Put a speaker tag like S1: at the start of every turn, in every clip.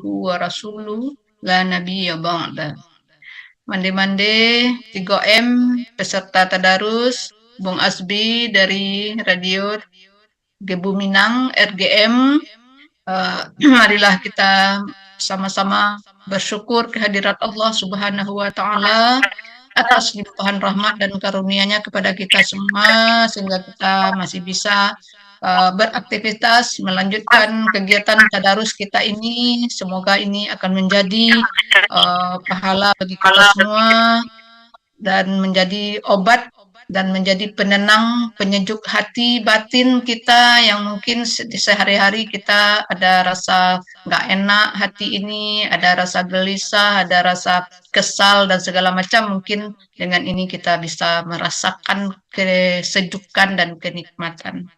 S1: abduhu wa rasuluhu la nabiyya ba'da. Mande-mande 3M peserta tadarus Bung Asbi dari Radio Gebu Minang RGM. Marilah kita sama-sama bersyukur kehadirat Allah Subhanahu wa taala atas limpahan rahmat dan karunia-Nya kepada kita semua sehingga kita masih bisa beraktivitas melanjutkan kegiatan tadarus kita ini. Semoga ini akan menjadi pahala bagi kita semua dan menjadi obat dan menjadi penenang, penyejuk hati batin kita yang mungkin di sehari-hari kita ada rasa nggak enak hati ini, ada rasa gelisah, ada rasa kesal dan segala macam. Mungkin dengan ini kita bisa merasakan kesejukan dan kenikmatan.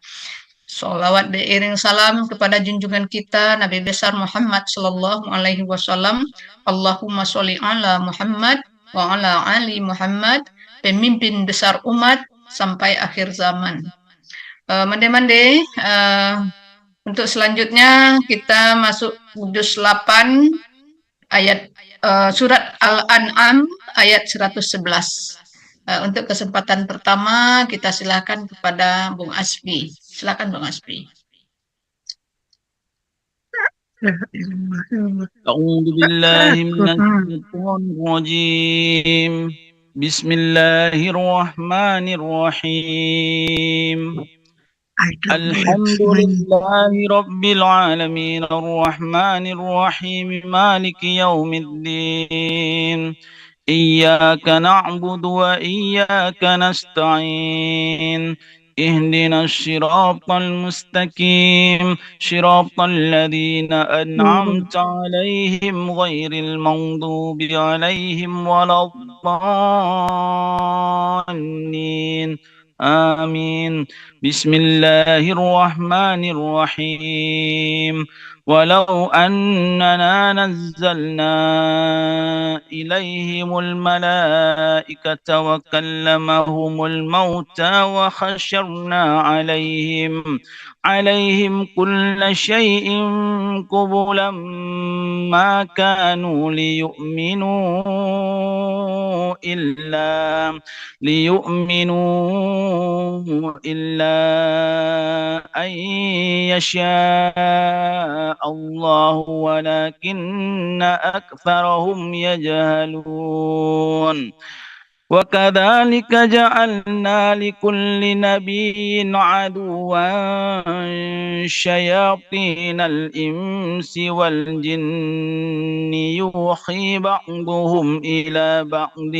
S1: Sholawat beriring salam kepada junjungan kita Nabi besar Muhammad Sallallahu Alaihi Wasallam. Allahumma sholli ala Muhammad wa ala ali Muhammad, pemimpin besar umat sampai akhir zaman. Mande-mande, untuk selanjutnya kita masuk juz 8 ayat surat Al-An'am ayat 111. Untuk kesempatan pertama kita silakan kepada Bung Asbi. Silakan Bung Asbi.
S2: أعوذ بالله من الشيطان الرجيم بسم الله الرحمن الرحيم الحمد لله رب العالمين الرحمن الرحيم مالك يوم الدين إياك نعبد وإياك نستعين اهدنا الصراط المستقيم صراط الذين أنعمت عليهم غير المغضوب عليهم ولا الضالين آمين بسم الله الرحمن الرحيم ولو أننا نزلنا إليهم الملائكة وكلمهم الموتى وحشرنا عليهم كل شيء قبلا ما كانوا ليؤمنوا إلا أن يشاء الله ولكن أكثرهم يجهلون وكذلك جعلنا لكل نبي عدوا شياطين الإنس والجن يوحي بعضهم إلى بعض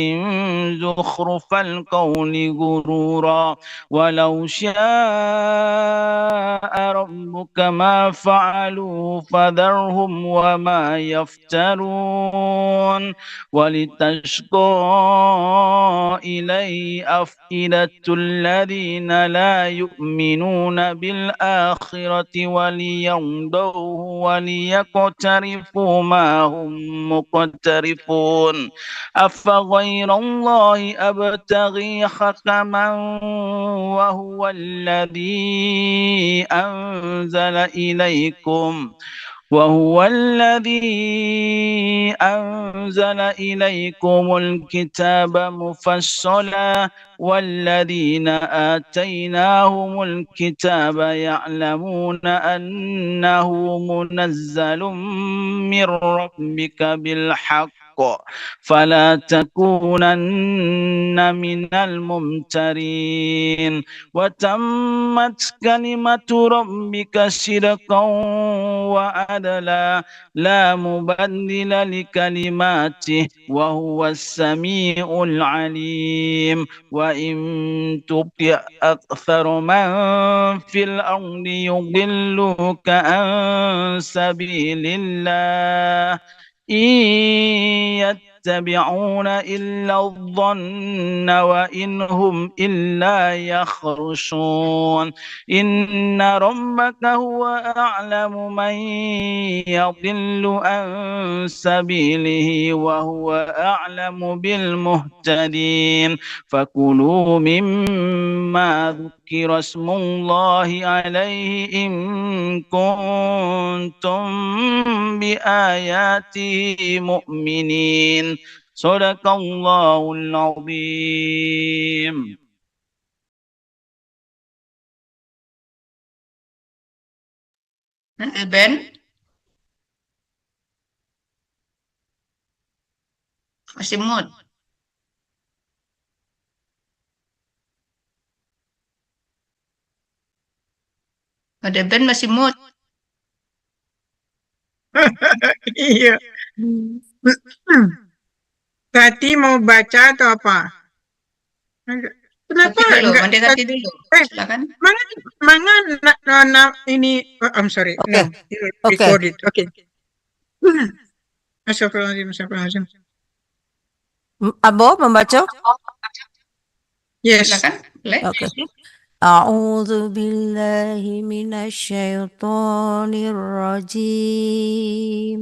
S2: زخرف القول غرورا ولو شاء ربك ما فعلوا فذرهم وما يفترون ولتشقى إليه أفئدة الذين لا يؤمنون بالآخرة وليمضوه وليقترفوا ما هم مقترفون أفغير الله أبتغي حكما وهو الذي أنزل إليكم الكتاب مفصلا والذين آتيناهم الكتاب يعلمون أنه منزل من ربك بالحق فلا تكونن من الممترين وتمت كلمة ربك صدقا وعدلا لا مبدل لكلماته وهو السميع العليم وإن تطع أكثر من في الأرض يضلوك عن سبيل الله إن يتبعون إلا الظن وإن هم إلا يخرصون إن ربك هو أعلم من يضل عن سبيله وهو أعلم بالمهتدين فكلوا مما ذكر اسم الله عليه إن كنتم بآياته مؤمنين صدق الله العظيم.
S1: Ben, masih mood. Ada Ben masih mood.
S3: Iya. Tati mau baca atau apa? Kenapa
S1: Kati dulu,
S3: enggak?
S1: mendekati dulu.
S3: Eh,
S1: Silakan.
S3: mana mana ini? Oh, I'm sorry.
S4: Oke.
S3: No, you
S4: Oke.
S3: recorded. Okay. Astagfirullahaladzim, astagfirullahaladzim.
S4: Abo membaca?
S3: Yes.
S1: Silakan. Boleh.
S4: Oke. A'udzu billahi minasyaitonir rajim.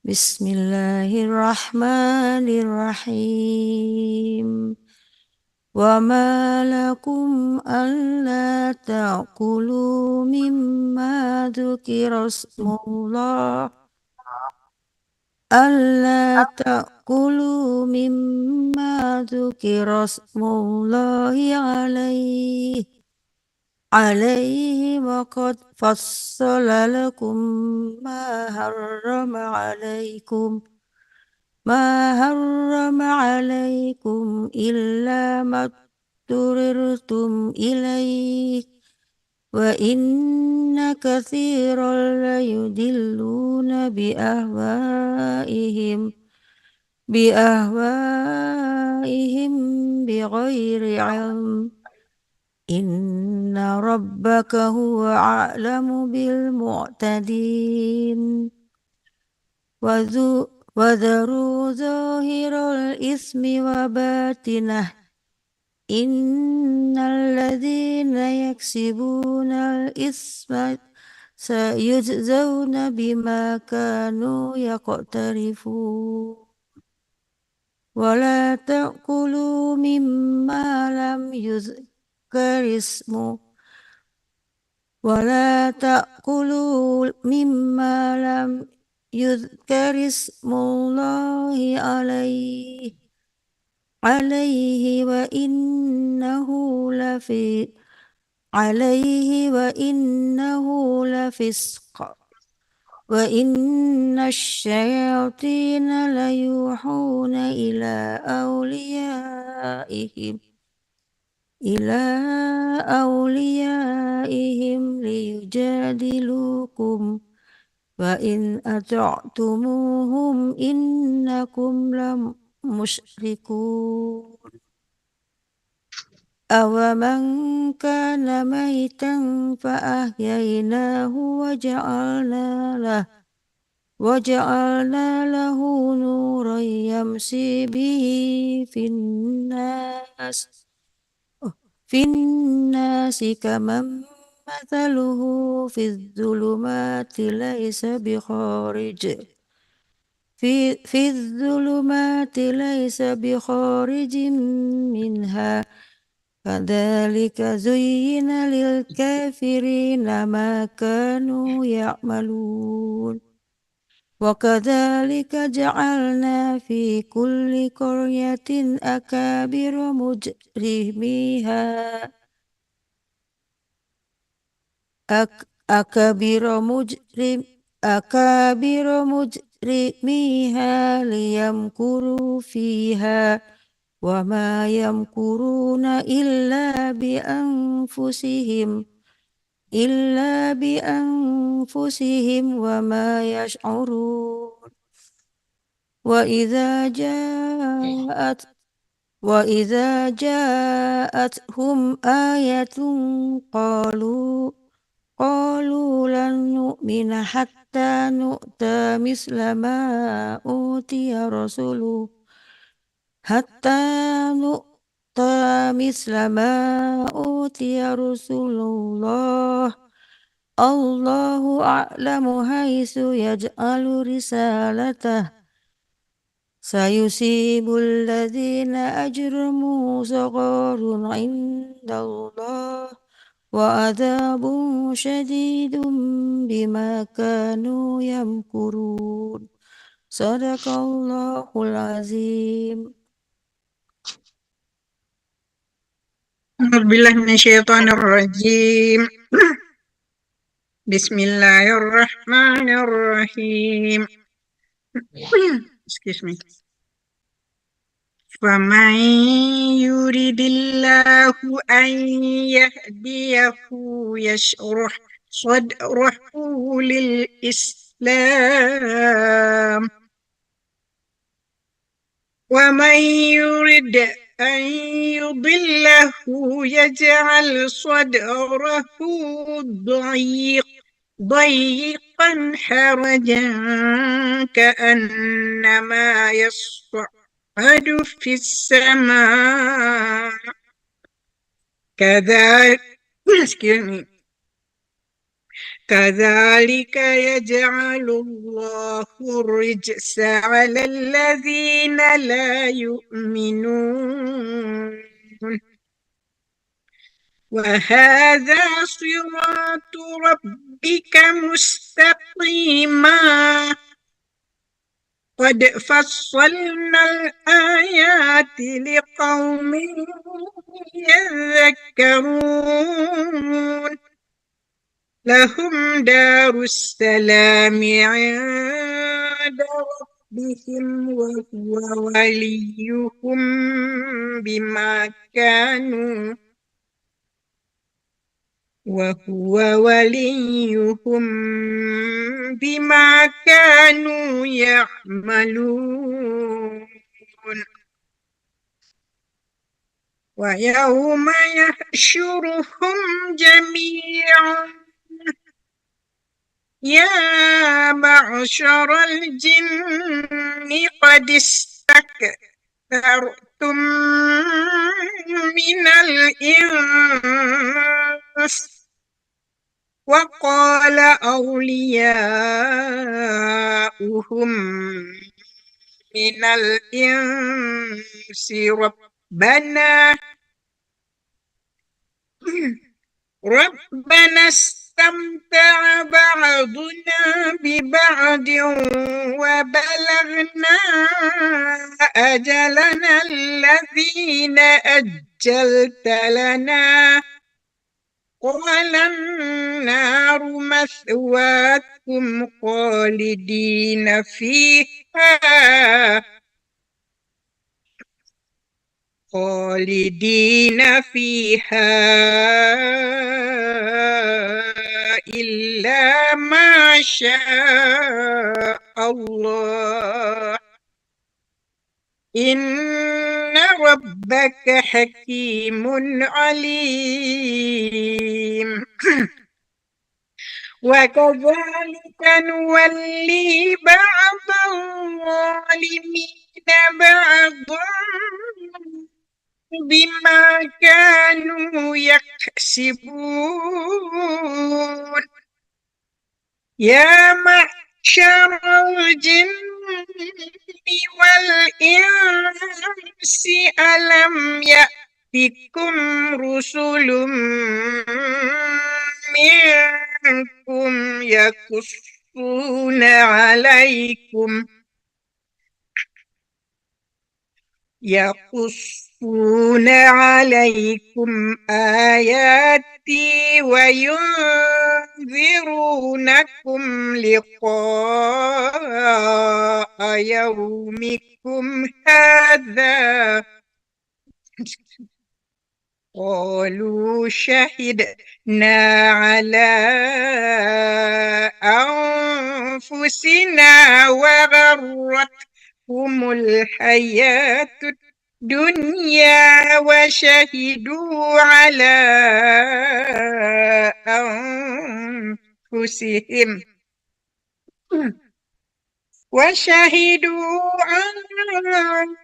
S4: Bismillahirrahmanirrahim. Wa ma lakum alla ta'kulu mimma dzukira ismullah ألا تأكلوا مما ذكر اسم الله عليه وقد فصل لكم ما حرم عليكم إلا ما اضطررتم إليه وإن كثيرا ليضلون بأهوائهم بغير علم إن ربك هو أعلم بالمعتدين وذروا ظاهر الإثم وباطنه إن الذين يكسبون الإثم سيجزون بما كانوا يقترفون ولا تأكلوا مما لم يذكر اسم الله عليه وإنه لفسق وإن الشياطين ليوحون إلى أوليائهم ليجادلوكم وإن أطعتموهم إنكم لمشركون أومن كان ميتا فأحييناه وجعلنا له نورا يمشي به في الناس كمن مثله في الظلمات ليس بخارج منها كذلك زين للكافرين ما كانوا يعملون وكذلك جعلنا في كل قرية أكابر مجرميها ليمكروا فيها وما يمكرون إلا بأنفسهم وما يشعرون وإذا جاءتهم آية قالوا لن نؤمن حتى حتى نؤتى مثل ما أوتي رسول حتى نؤتى مثل ما أوتي رسول الله الله أعلم حيث يجعل رسالته سيصيب الذين أجرموا صغار عند الله وعذاب شديد بما كانوا يمكرون صدق الله العظيم.
S3: أعوذ بالله من الشيطان الرجيم. بسم الله الرحمن الرحيم. Excuse me. فمن يريد الله أن يهديه يشرح صدره للإسلام ومن يرد أن يضله يجعل صدره ضيقا حرجا كأنما يصعد في السماء كذلك يجعل الله الرجس على الذين لا يؤمنون وهذا صراط ربك مستقيما قد فصلنا الآيات لقوم يذكرون لهم دار السلام عند ربهم وهو وليهم بما كانوا يعملون ويوم يحشرهم جميعا يا معشر الجن قد استكثرتم من الإنس وقال أولياؤهم من الإنس ربنا استمتع بعضنا ببعض وبلغنا أجلنا الذين أجلت لنا قال النار مثواكم خالدين فيها إلا ما شاء الله إن ربك حكيم عليم وكذلك نولي بعض الظالمين بعضا بما كانوا يكسبون يا معشر الجن والإنس ألم يأتكم رسل منكم يقصون عليكم آياتي وينذرونكم لقاء يومكم هذا قالوا شهدنا على أنفسنا وغرتهم الحياة الدنيا وشهدوا على أنفسهم وشهدوا على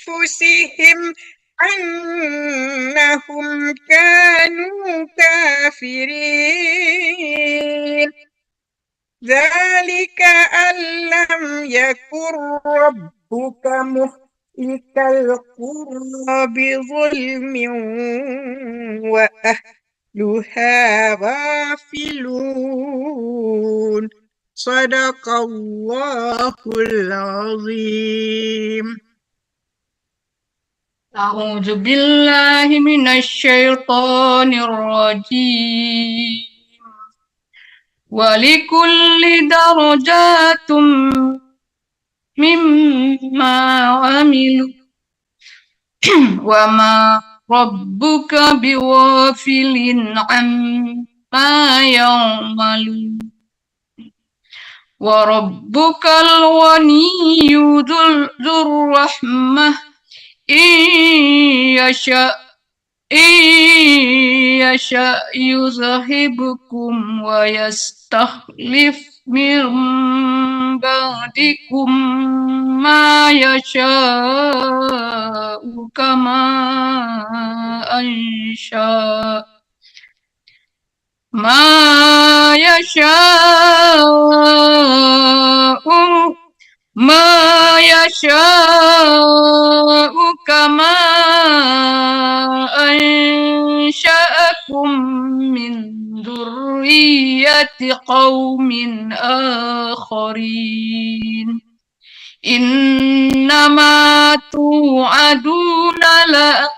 S3: أنفسهم أنهم كانوا كافرين ذلك أن لم يكن ربك مهلك القرى بظلم وأهلها غافلون صدق الله العظيم.
S1: أعوذ بالله من الشيطان الرجيم ولكل درجات مما عملوا وما ربك بغافل عما يعملون وربك الغني ذو الرحمة إن يشأ يذهبكم ويستخلف من بعدكم ما يشاء كما أنشأ كما أنشأكم من ذرية قوم آخرين إنما توعدون لآت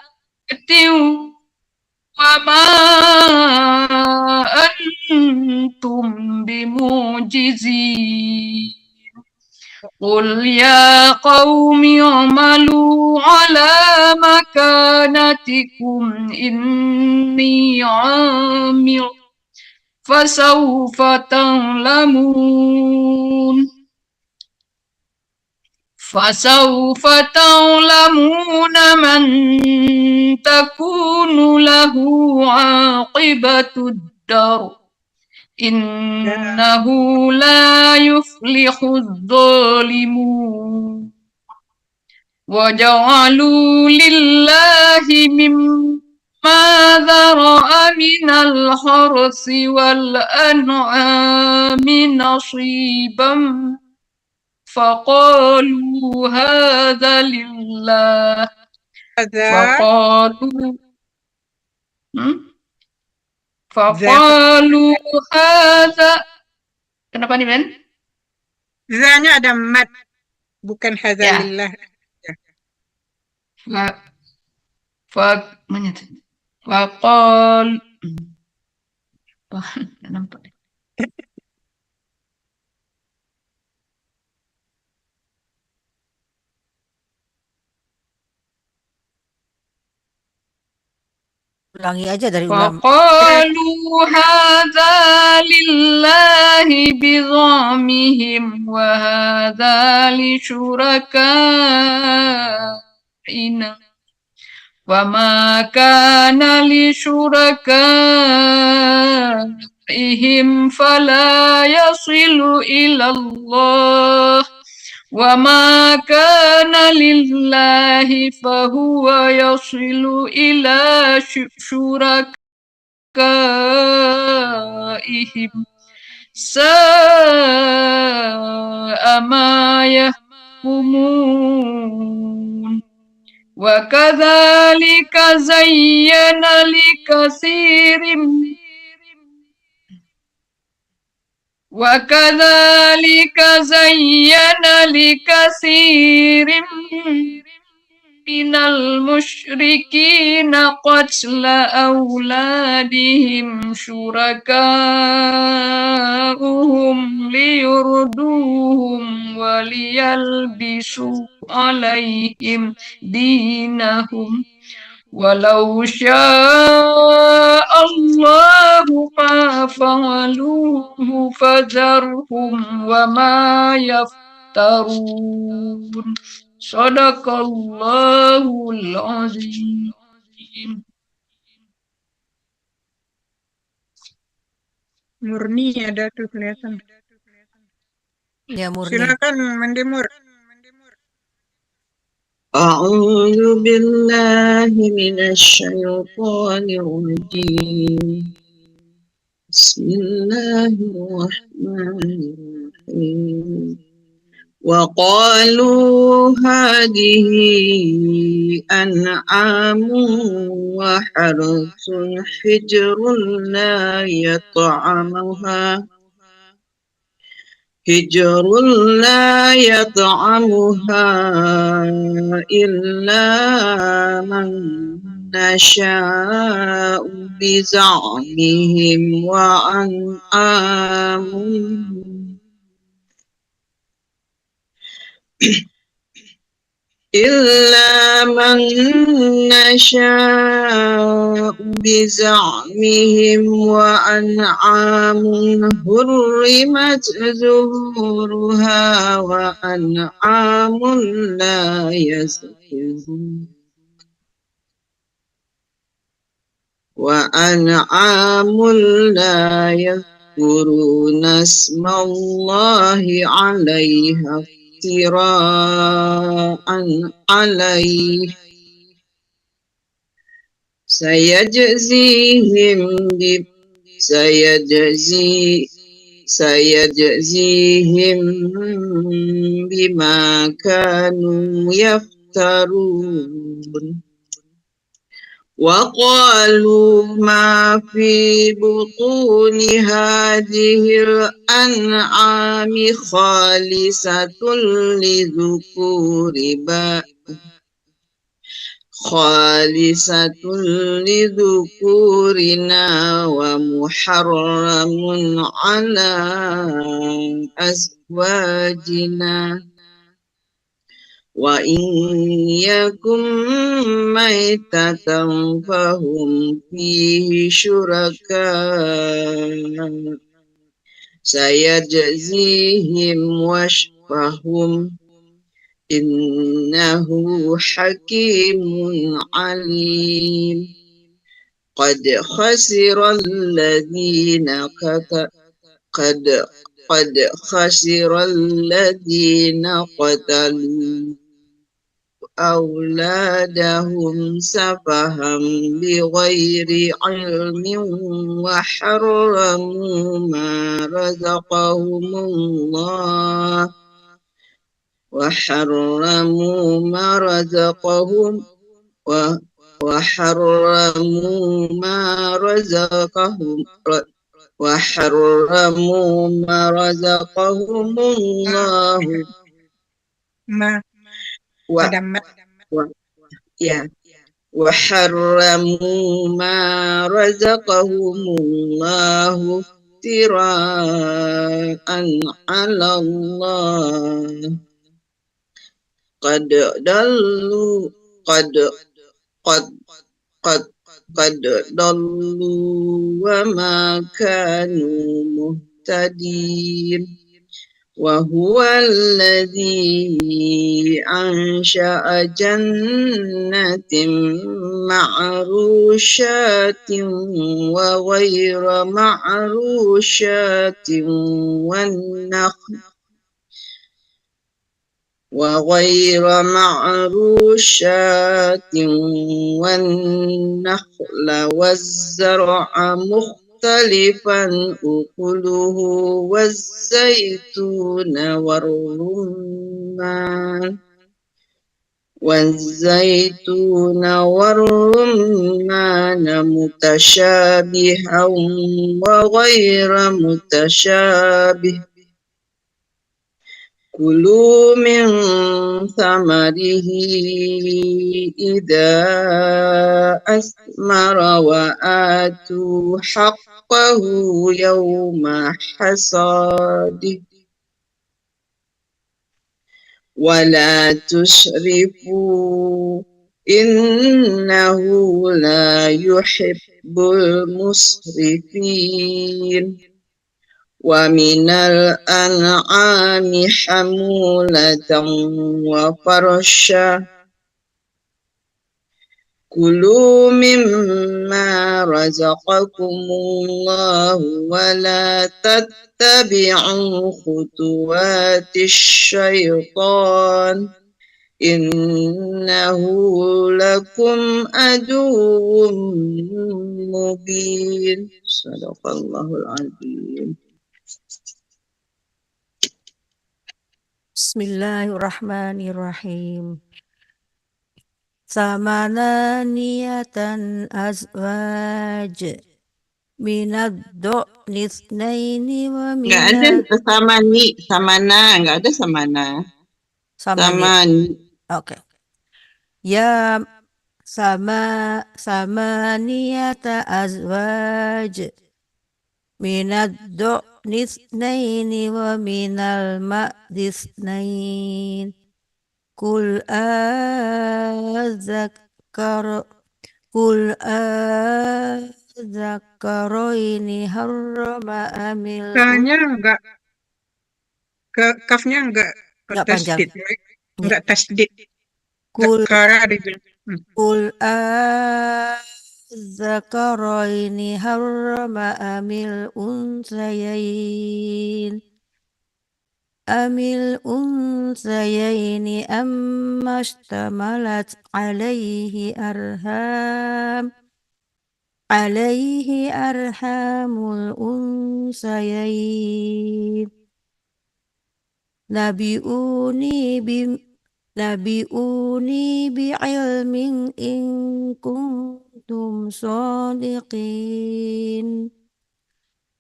S1: وما أنتم بمعجزين قل يا قوم اعملوا على مكانتكم إني عامل فسوف تعلمون من تكون له عاقبة الدار إنه لا يفلح الظالمون وجعلوا لله مما ذرأ من الحرث والأنعام نصيبا فقالوا هذا لله فقالوا هذا. Kenapa nih Ben?
S3: Zanya ada mat, bukan hadza
S1: Ya.
S3: lillah.
S1: Faqal nampak.
S4: Ulangi aja dari ulama.
S1: Faqalu hadza lillahi bizamihim wa hadza li syurakaina wa ma kana li syurakaihim fala yasilu ila Allah wa ma kana lillahi fahuwa yasilu ila syurakaihim sa'a ma yahkumun wa kadzalika zayyana likasirin minal musyrikina qatla awladihim syuraka'uhum liyurduhum wa liyalbisu alaihim dinahum walau syaa Allahu ma fa'aluhu fadharhum wa ma yaftarun. Sadaqallahul azim.
S3: Murni ada tuh kelihatan.
S4: Ya, Murni.
S3: Silakan Mandemur.
S5: أعوذ بالله من الشيطان الرجيم بسم الله الرحمن الرحيم وقالوا هذه أنعام وحرث حجر لا يطعمها إلا من نشاء بزعمهم وأنعام حرمت ظهورها وأنعام لا يذكرون اسم الله عليها افتراء عليه سيجزيهم بما كانوا يفترون وقالوا ما في بطون هذه الأنعام خالصة لذكورنا ومحرم على أزواجنا وإن يكن ميتة فهم فيه شركاء سيجزيهم وصفهم إنه حكيم عليم قد خسر الذين قتلوا أولادهم سفها بغير علم وحرموا ما رزقهم الله
S3: Ada mat.
S5: وحرموا ما رزقهم الله افتراء على الله قد ضلوا وما كانوا مهتدين وهو الذي أنشأ جنات معروشات وغير معروشات والنخل والزرع مختلفا أكله والزيتون والرمان متشابها وغير متشابه كلوا من ثمره إذا أثمر وآتوا حقه يوم حصاده ولا تسرفوا إنه لا يحب المسرفين ومن الأنعام حمولة وفرشا كلوا مما رزقكم الله ولا تتبعوا خطوات الشيطان إنه لكم عدو مبين صدق الله العظيم.
S4: Bismillahirrahmanirrahim. Samananiyatan azwaj minad do'ni itsnaini wa
S5: Nggak ada
S4: minal
S5: samani, samana, nggak ada samana.
S4: samani.
S5: Samani.
S4: Oke. Ya samaniyata azwaj minad do'ni itsnaini wa minal ma'di itsnain. Kul azakaroini harrama amil
S3: Kanya enggak kafnya enggak
S4: Enggak panjang.
S3: tasdid, right? Enggak tasdid.
S4: Kul
S3: Zakara dibilang.
S4: Kul azakaroini harrama amil unsayaini ammashtamalat alaihi arhamul unsayain. Nabi'uni bi'ilmin in kuntum shadiqin.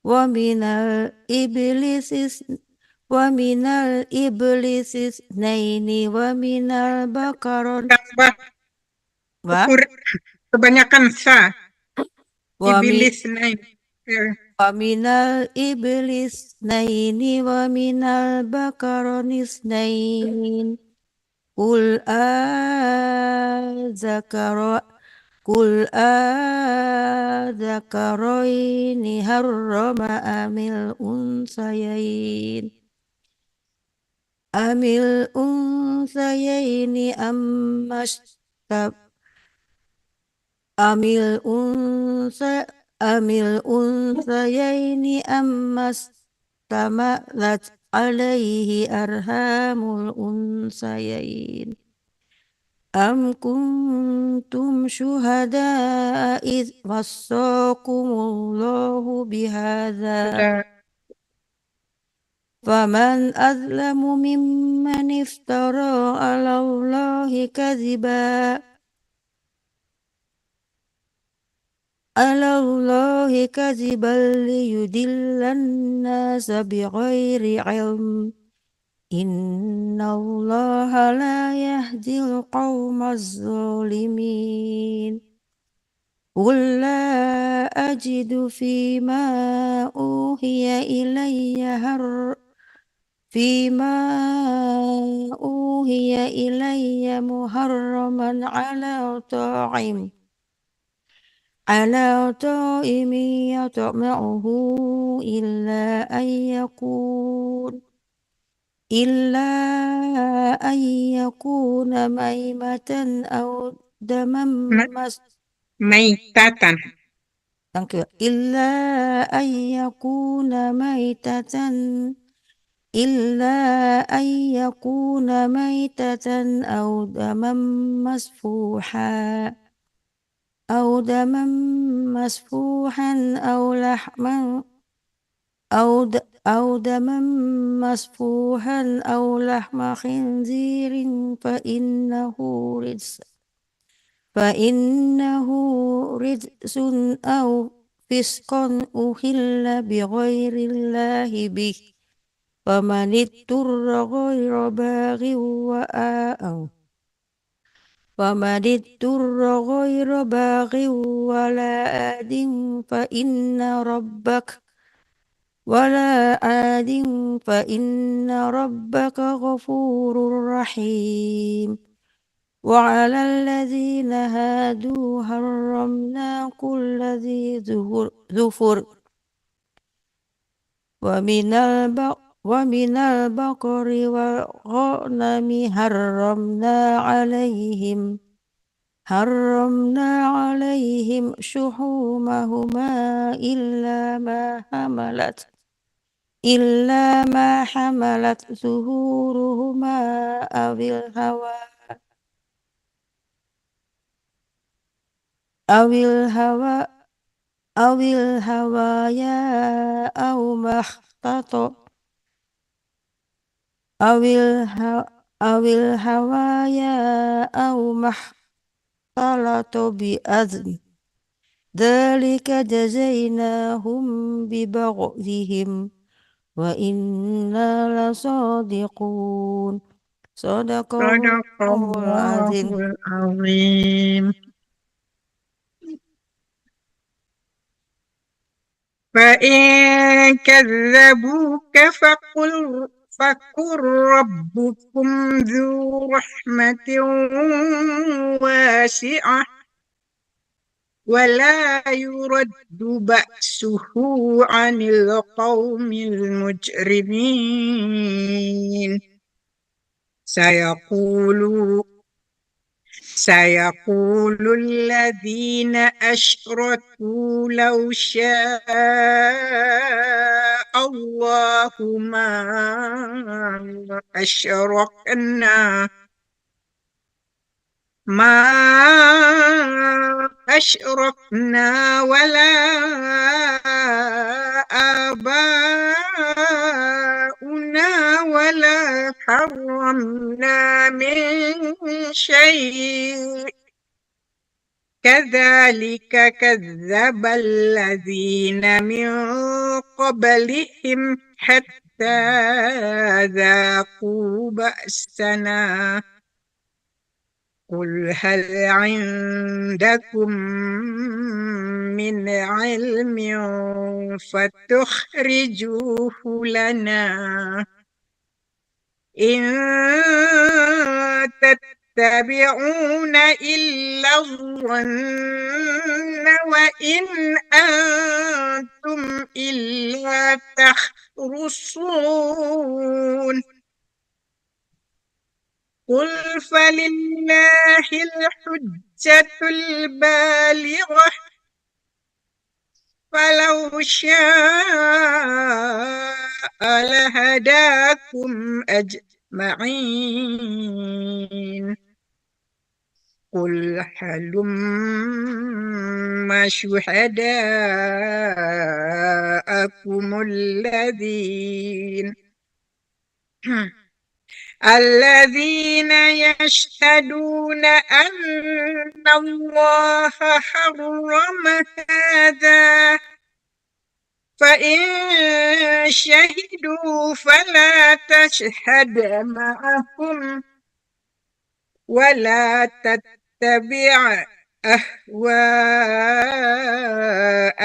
S4: Wa minal iblis isnaini wa minal bakaron.
S3: Tambah
S4: Wa?
S3: Kebanyakan sa.
S4: Wa
S3: Iblis naik.
S4: minal iblis naini wa minal bakaron isnain. Kul azakaroini harrama amil unsayain ammashtamalat alaihi arhamul unsayain. Am kuntum syuhada idh wassakumullahu bihadza faman azlamu mimman iftara 'alallahi kadziban liyudillan nasa bighairi 'ilm. Innallaha la yahdil qawmaz zalimin. Qul la ajidu fima uhiya ilayya muharraman ala ta'imin yat'amuhu illa an yakuna maimatan aw daman
S3: Maitatan.
S4: illa an yakuna maitatan aw daman masfuhan aw lahma khinzirin fa innahu rijsun aw fisqan uhilla bighairillahi bih famanitturra ghaira baghin wala adin fa inna rabbaka ghafurur rahim. Wa 'alal ladzina hadu harramna kulladzi dzufur wa minal baqari wal ghanami harramna حرمنا عليهم شحومهما إلا ما حملت ظهورهما أو الهوايا أو ما اختلط بأذن ذلك جزيناهم ببغيهم وإنا لصادقون صدق الله
S3: صدق الله
S4: العظيم.
S3: العظيم. فإن كذبوك فقل ربكم ذو رحمة واسعة ولا يرد بأسه عن القوم المجرمين سيقول الذين أشركوا لو شاء الله ما أشركنا ولا آباؤنا ولا حرمنا من شيء كذلك كذب الذين من قبلهم حتى ذاقوا بأسنا قل هل عندكم من علم فتخرجوه لنا إن تتبعون إلا الظن وإن أنتم إلا تخرصون قل فلله الحجة البالغة فلو شاء لهداكم أجمعين قل هلم شهداءكم الذين يشهدون أن الله حرم هذا فإن شهدوا فلا تشهد معهم ولا تتبع أهواء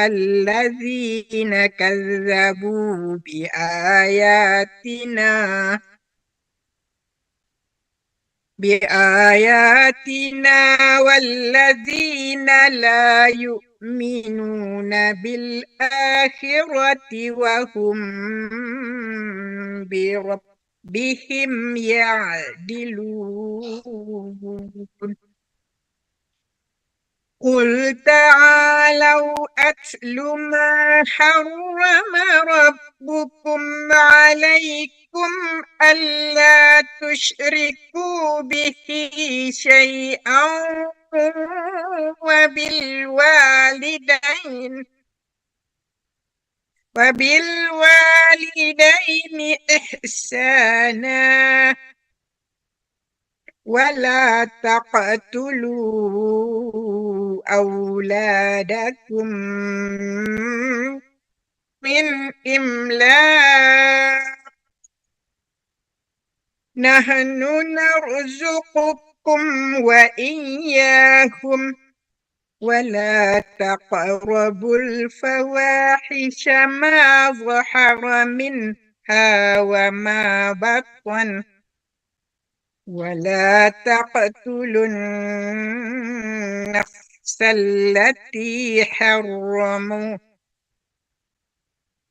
S3: الذين كذبوا بآياتنا والذين لا يؤمنون بالآخرة وهم بربهم يعدلون قل تعالوا أتل ما حرم ربكم عليكم ألا تشركوا به شيئا وبالوالدين إحسانا ولا تقتلوا أولادكم من إملاق نحن نرزقكم وإياهم ولا تقربوا الفواحش ما ظهر منها وما بطن ولا تقتلوا النفس التي حرم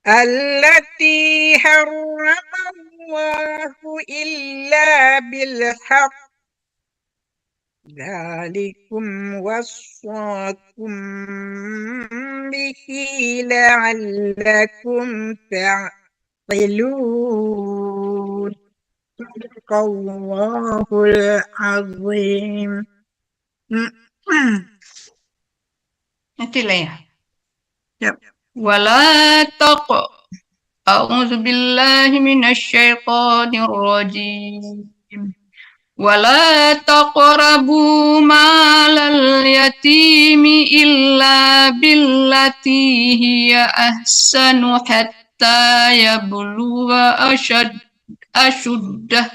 S3: الله إلا بالحق ولا تظلمون. الله إلا بالحق ذلكم وصاكم به لعلكم تعقلون. صدق الله العظيم.
S1: Nanti lah ya.
S3: Yep.
S1: Wala taq. A'udzu billahi minasyaitonir rajim. Wala taqrabu malal yatimi illa billati hiya ahsanu hatta yablugha ashuddah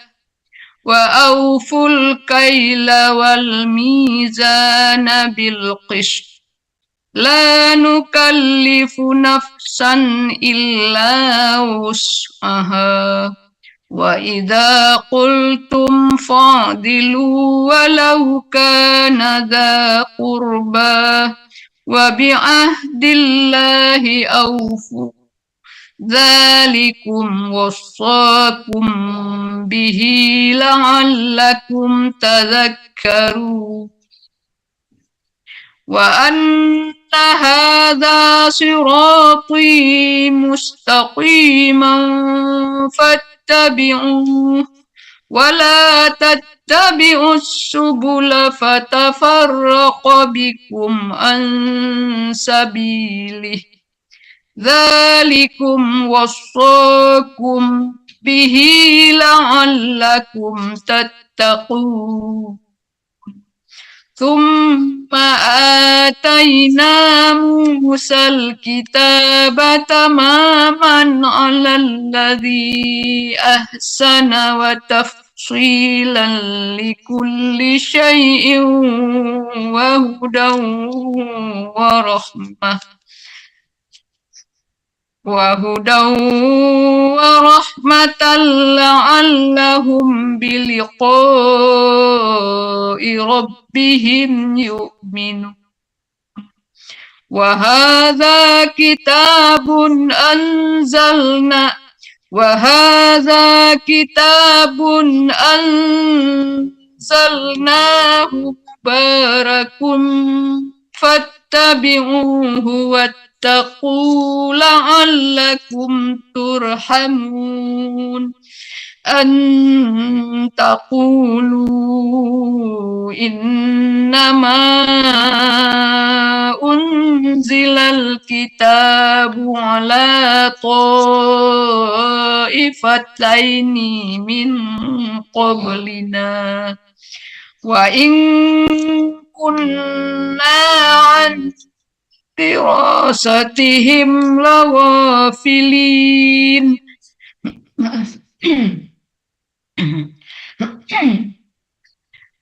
S1: wa awful kaila wal mizana bil qist la nukallifu nafsan illa wus'aha wa idza qultum fa'dilu walau kana dha qurba wa bi'ahdillahi awfu dzalikum wassakum bihi la'allakum tadhakkarun. Wa anna hadha sirati mustaqiman fattabi'uhu wa la tattabi'us subula fatafarraqa bikum an sabilihi dzalikum wassakum bihi la'allakum tattaqun. ثم آتينا موسى الكتاب تماما على الذي أحسن وتفصيلا لكل شيء وهدى ورحمة لعلهم بلقاء ربهم يؤمنون. وهذا كتاب أنزلناه مبارك فاتبعوه واتقوا لعلكم ترحمون. أن تقولوا إنما أنزل الكتاب على طائفتين من قبلنا وإن كنا عن دراستهم لغافلين.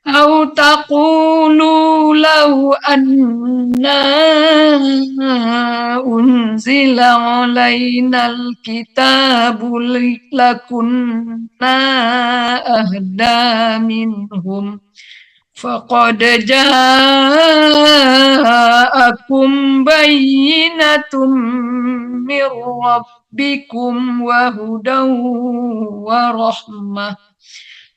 S1: أو تقولوا لو أنا أنزل علينا الكتاب لكنا أهدى منهم فقد جاءكم بينة من ربكم وهدى ورحمة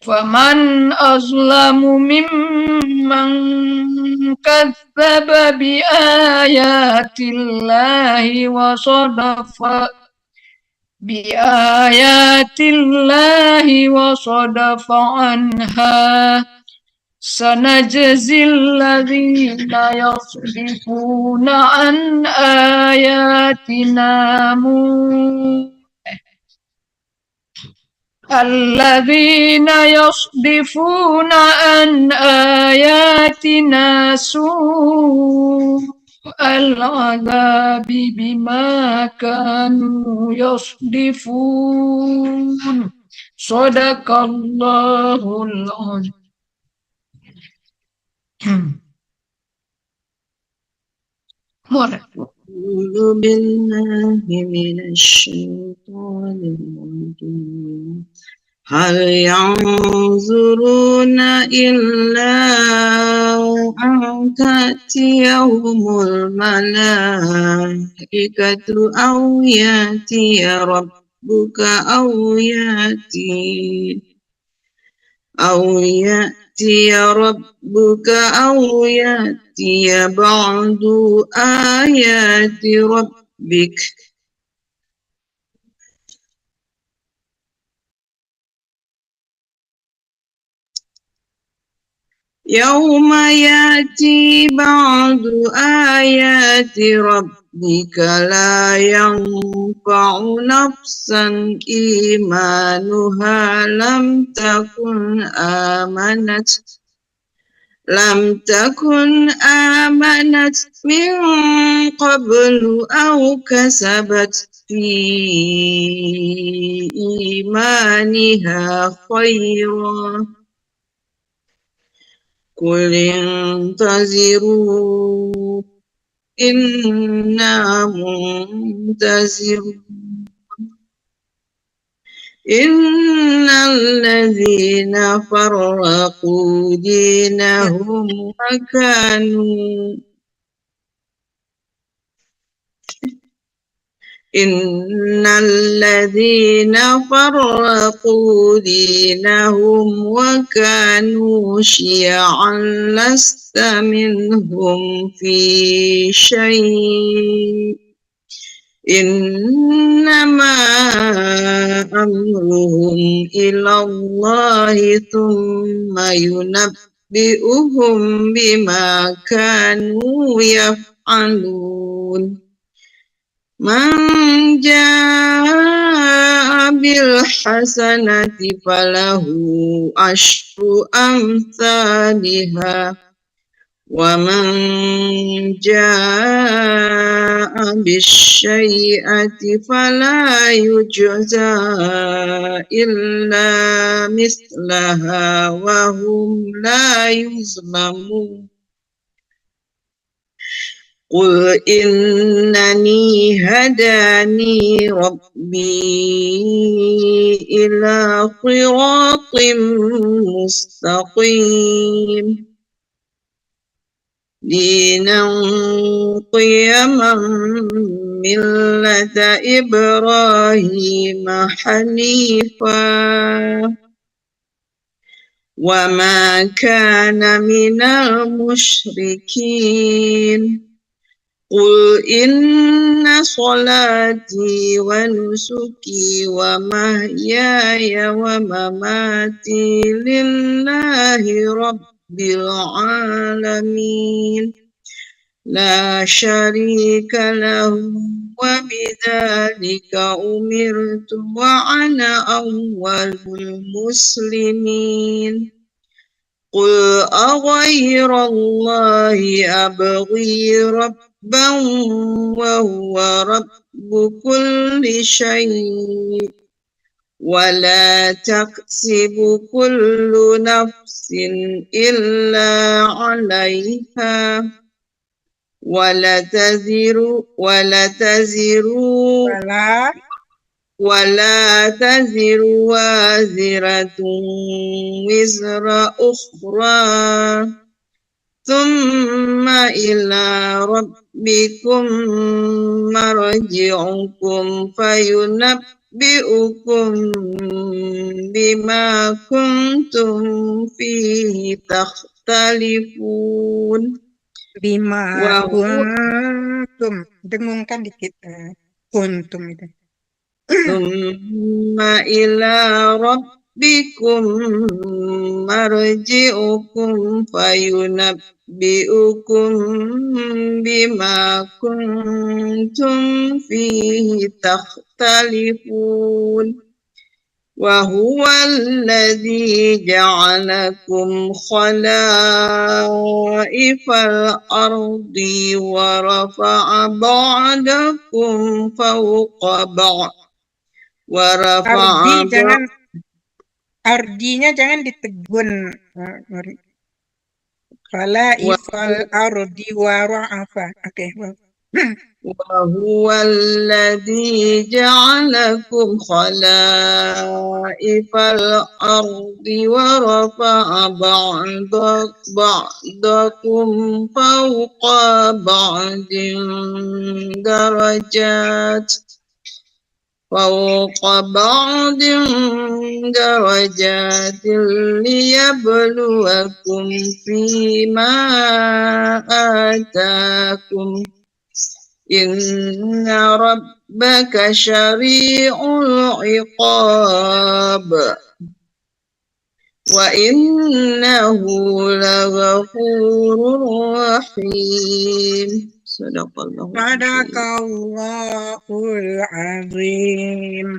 S1: فمن أظلم ممن كذب بآيات الله وصدف عنها سنجزي الذين يصدفون عن آياتنا الذين يصدفون عن آياتنا سوء العذاب بما كانوا يصدفون. صدق الله العظيم.
S5: أعوذ بالله من الشيطان الرجيم. هل ينظرون إلا أن تأتيهم الملائكة أو يأتي ربك أو يأتي ربك أو يأتي بعض آيات ربك يوم يأتي بعض آيات ربك لا ينفع نفسا إيمانها لم تكن آمنت من قبل أو كسبت في إيمانها خيرا قل انتظروا إنا منتظرون إن الذين فرقوا دينهم وكانوا إن الذين فرقوا دينهم وكانوا شيعا لست منهم في شيء إنما أمرهم إلى الله ثم ينبئهم بما كانوا يفعلون من جاء بالحسنة فله عشر أمثالها ومن جاء بالسيئة فلا يجزى إلا مثلها وهم لا يظلمون قل إنني هداني ربي إلى صراط مستقيم دينا قيما ملة إبراهيم حنيفا وما كان من المشركين قل إن صلاتي ونسكي ومحياي ومماتي لله رب العالمين لا شريك له وبذلك أمرت وأنا أول المسلمين قل أغير الله أبغي ربا وهو رب كل شيء ولا تكسب كل نفس إلا عليها ولا تزر وازرة وزر أخرى ثم إلى ربكم مرجعكم فينبئكم بما كنتم فيه تختلفون
S3: Bima
S5: وهو
S3: kuntum. Dengungkan dikit. Kuntum itu.
S5: ثم إلى ربكم مرجعكم فينبئكم بما كنتم فيه تختلفون وهو الذي جعلكم خلائف الأرض ورفع بعضكم فوق بعض
S3: Ardinya jangan ditegun. Khalaifal ardi wara'afa. Oke.
S5: وهو الذي جعلكم خلائف الأرض ورفع بعضكم فوق بعض درجات فوق بعض درجات ليبلوكم فيما آتاكم إن ربك شريع العقاب وإنه لغفور رحيم صدق الله العظيم.
S3: Sadaqallahul azim.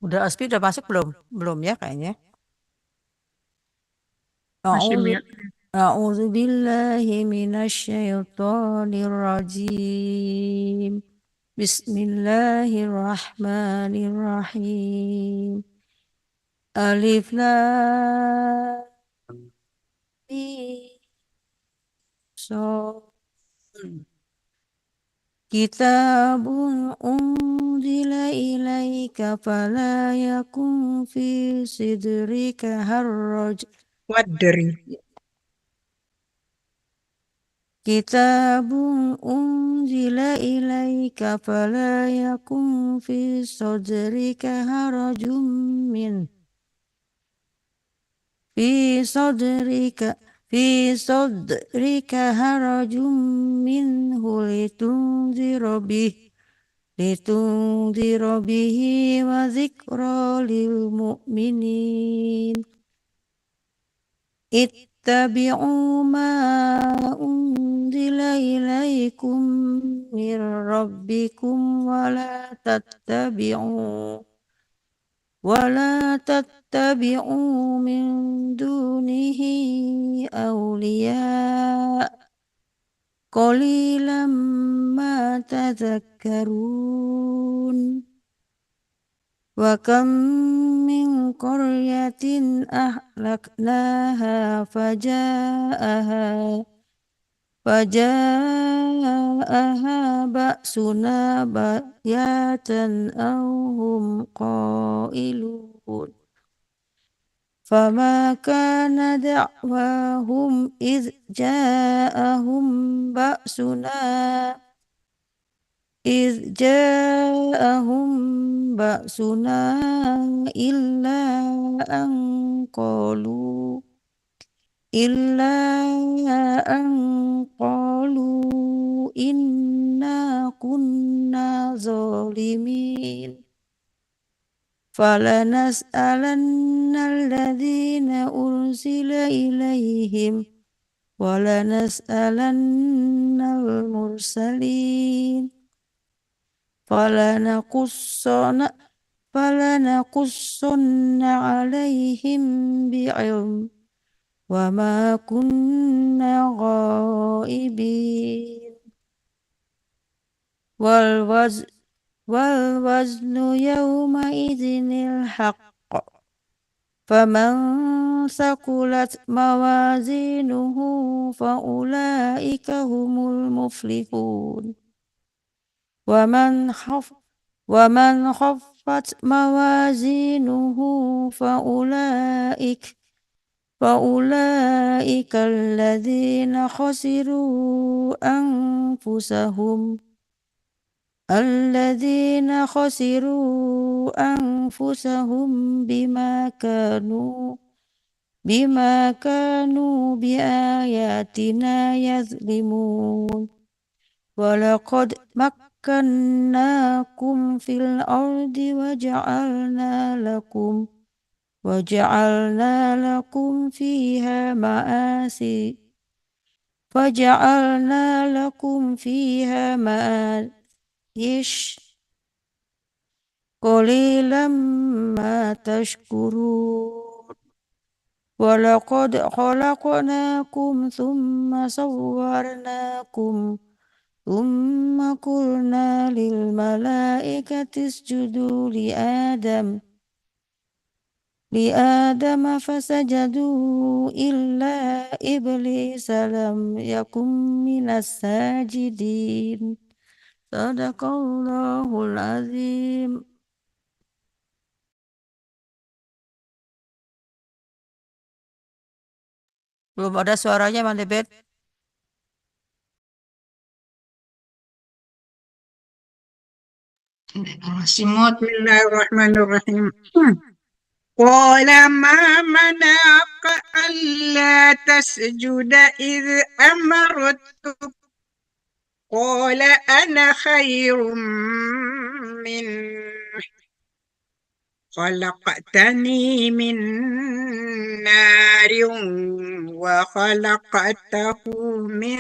S4: Udah Aspi udah masuk belum? Belum ya kayaknya.
S3: Masih
S4: A'udzu
S3: ya.
S4: A'udzu billahi minasyaitonir rajim. Bismillahirrahmanirrahim. Alif lam mim. Kitabun unzila ilaika fala yakun fi sidrika harraj.
S3: Wadri.
S4: Kitabun unzila ilaika fala yakun fi sadrika harajun min fi sadrika harajun minhu litunzira bihi wa dzikra lil mu'minin. Ittabi'u ma unzila ilaikum mir rabbikum wa la tattabi'u min dunihi awliya qalilan ma tadhakkarun. Wa kam min qaryatin ahlaknaha faja'aha ba'suna bayatan aw hum qailun. Fama kana da'wahum idh ja'ahum ba'suna illa an qalu inna kunna zalimin. Falanas'alanna alladhina ursila ilaihim walanas'alanna al-mursalin. Falanaqussanna alaihim bi'ilm wa ma kunna ghaibin. Wal waznu yawma idzinil haqq. Faman saqulat mawazinuhu faulaika humul muflihun. Waman khaffat mawazinuhu faulaika alladhina khasiru anfusahum bima kanu biayatina yazlimun. Walaqad makkannakum fil ardi waja'alna lakum fiha ma'ayish qalilan ma tashkurun. Walaqad khalaqnakum thumma sawwarnakum thumma qulna lil malaikati isjudu li Adam fasajadu illa iblisa lam yakum minas sajidin. Sadaqallahul azim. Belum ada suaranya, Mandebet.
S1: Simut.
S3: Bismillahirrahmanirrahim. قال ما منعك ألا تسجد إذ أمرتك قال أنا خير منه خلقتني من نار وخلقته من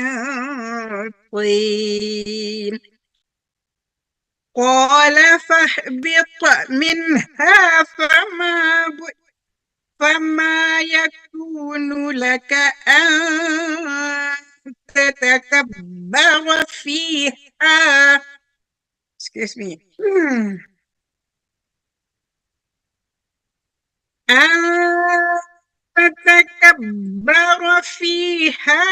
S3: طين قال فاهبط منها فما يكون لك أن تتكبر فيها excuse me أن تتكبر فيها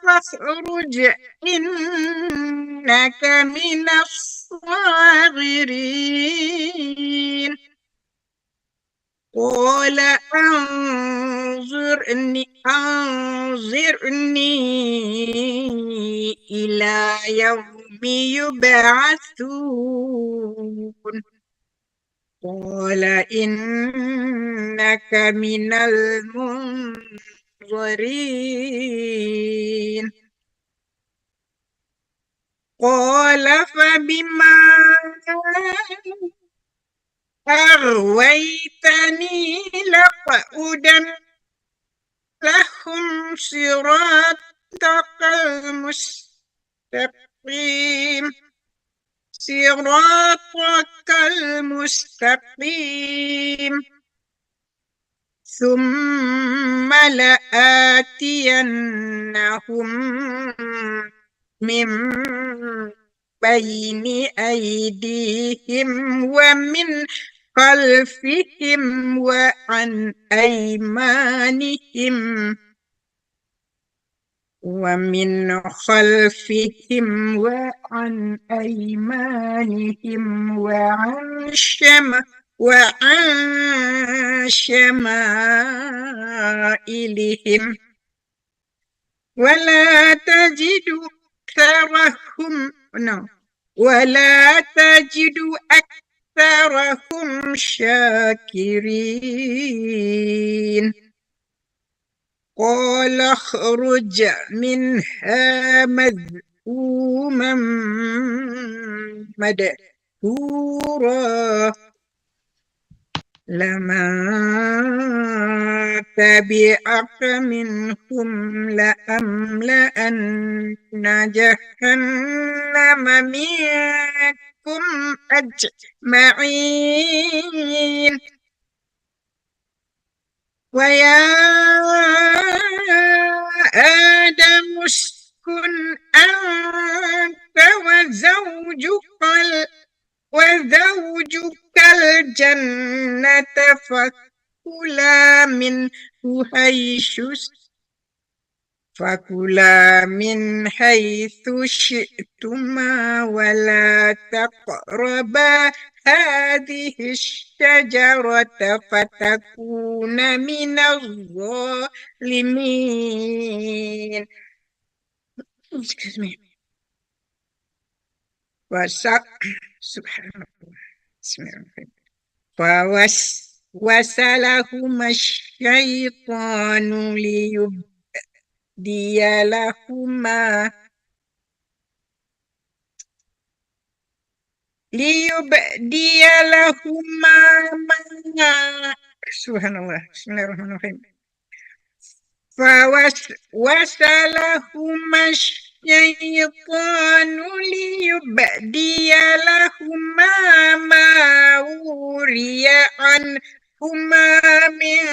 S3: فاخرج إنك من الصاغرين قال أنظرني إلى يوم يبعثون قال إنك من المنظرين قال فبما أغويتني لأقعدن لهم صراطك المستقيم ثم لآتينهم من بين أيديهم ومن خلفهم وعن أيمانهم وعن شمائلهم ولا تجد أكثرهم شاكرين قال اخرج منها مذءوما مدحورا لمن تبعك منهم لأملأن جهنم منكم أجمعين ويا آدم اسكن أنت وزوجك الجنة فكلا من حيث شئتما ولا تقربا هذه الشجرة فتكون من الظالمين سبحان الله بسم الله الرحمن الرحيم فوسلهما الشيطان ليبدي لهما ما سبحان الله بسم الله الرحمن الرحيم فوسلهما الشيطان ليبدي لهما ما وري عنهما من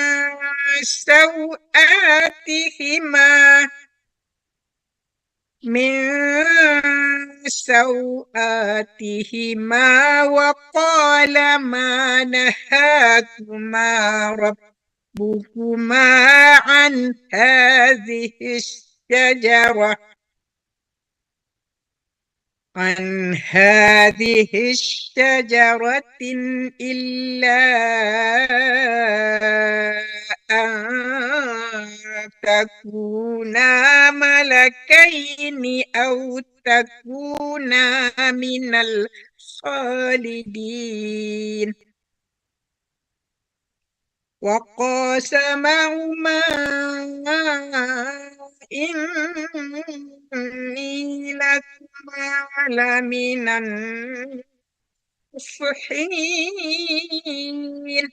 S3: سوآتهما وقال ما نهاكما ربكما عن هذه الشجرة إلا أن تكونا ملكين أو تكونا من خالدين وقاسمهما إني لكما لمن الناصحين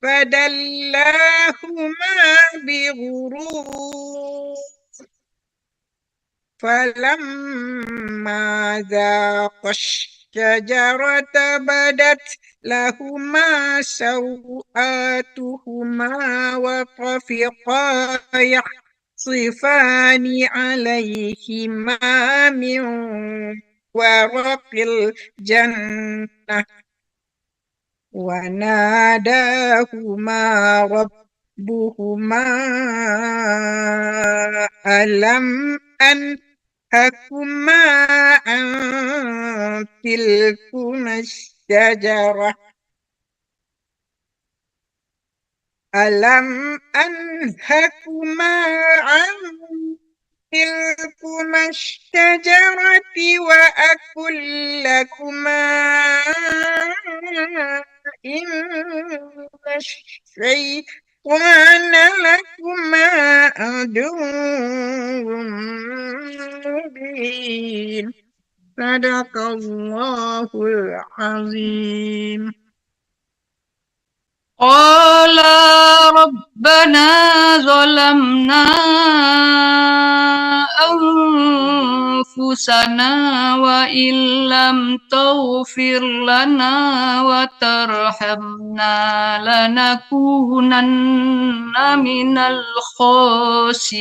S3: فدلاهما بغرور فلما ذاقا الشجرة بدت لهما سوآتهما وطفقا يخصفان عليهما من ورق الجنة وناداهما ربهما ألم أنهكما عن تلكما الشجرة ألم أنهكما عن تلكما الشجرة وأقل لكما إن الشيطان لكما عدو مبين صدق الله العظيم
S1: قال ربنا ظلمنا أنفسنا وإن لم تغفر لنا وترحمنا لنكونن من الخاسرين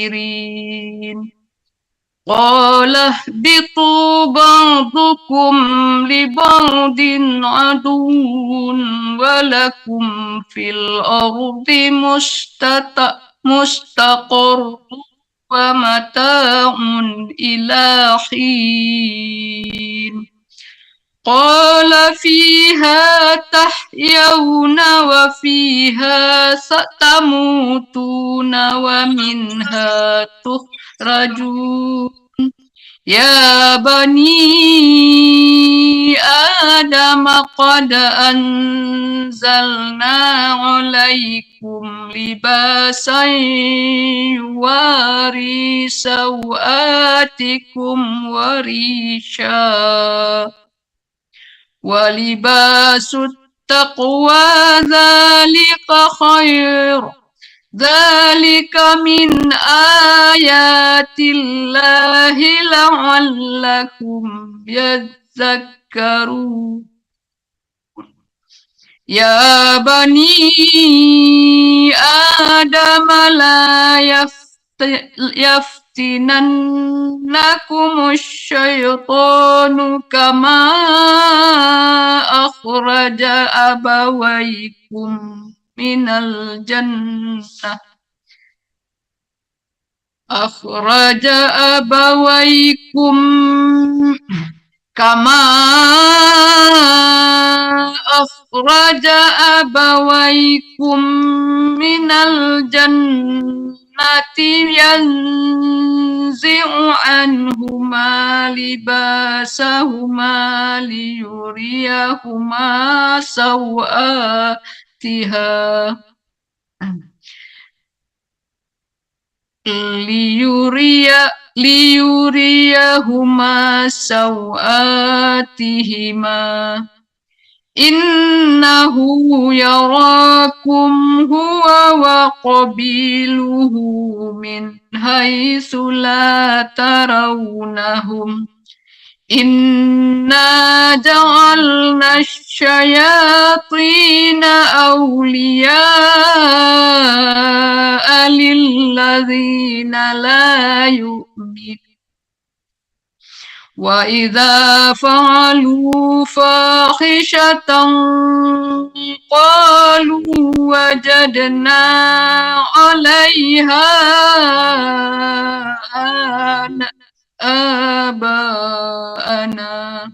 S1: قال اهبطوا بعضكم لبعض عدو ولكم في الأرض مستقر ومتاع إلى حين قال فيها تحيون وفيها تموتون ومنها تخرجون يا بني آدم قد أنزلنا عليكم لباسا يواري سوآتكم وريشا ولباس التقوى ذلك خير ذلك من آيات الله لعلكم يذكرون يا بني آدم لا يفتننكم الشيطان كما أخرج أبويكم من الجنة أخرج أبويكم كما أخرج أبويكم من الجنة ينزع عنهما لباسهما ليريهما سوآتهما ليريهما سوآتهما إنه يراكم هو وقبيله من حيث لا ترونهم إنا جعلنا الشياطين أولياء للذين لا يؤمنون وإذا فعلوا فاحشة قالوا وجدنا عليها آباءنا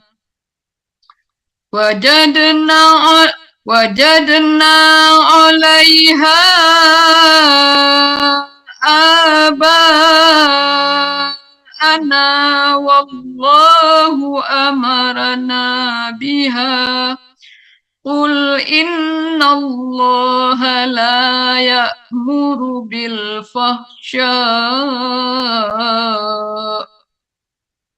S1: وجدنا عليها آباءنا الله أمرنا بها قل إن الله لا يأمر بالفحشاء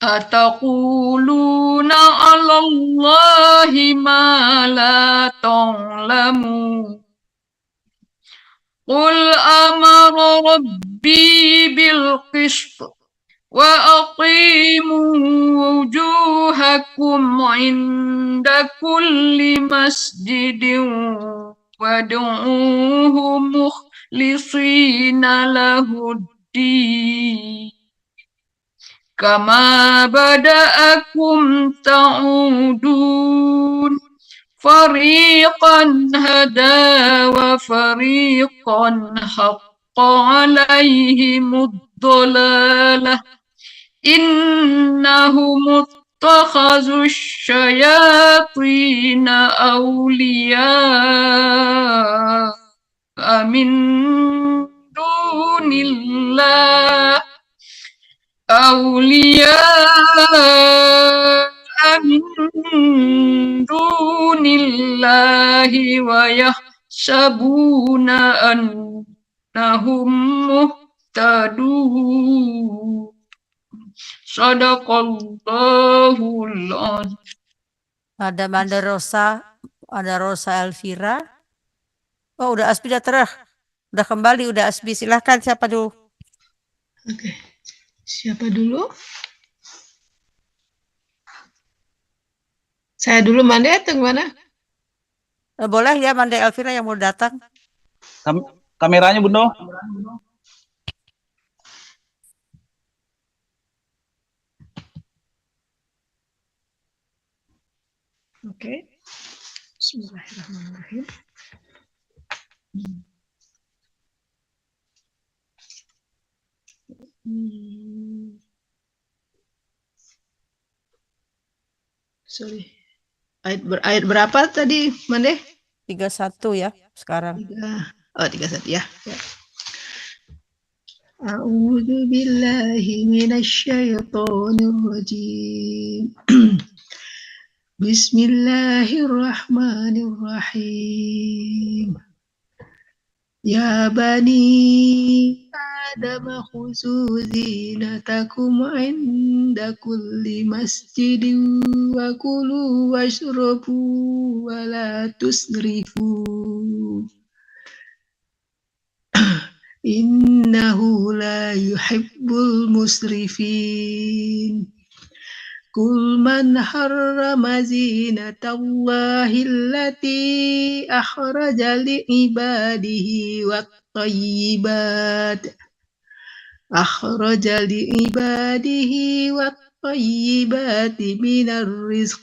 S1: أتقولون على الله ما لا تعلمون قل أمر ربي بالقسط وأقيموا وجوهكم عند كل مسجد وادعوه مخلصين له الدين كما بدأكم تعودون فريقا هدى وفريقا حق عليهم الضلالة إنهم اتخذوا الشياطين أولياء من دون الله ويحسبون أنهم مهتدون Sadaqallahul azim.
S4: Ada Manda Rosa, ada Rosa Elvira. Oh, udah Asbi udah kembali, udah Asbi. Silahkan siapa dulu?
S1: Oke. Siapa dulu? Saya dulu Manda atau gimana?
S4: Boleh ya Manda Elvira yang mau datang.
S2: Kameranya Bunda.
S1: Oke. Bismillahirrahmanirrahim. Sorry. Ayat berapa tadi, Mande?
S4: 31 ya sekarang.
S1: 31 ya. A'udzu billahi minasyaitonir rajim. Bismillahirrahmanirrahim. Ya bani Adam khuzu zinatakum inda kulli masjidin wa kulu washrabu wa la tusrifu innahu la yuhibbul musrifin. Kul man harrama zinatallahi allati akhraja li ibadihi wat thayyibat minar rizq.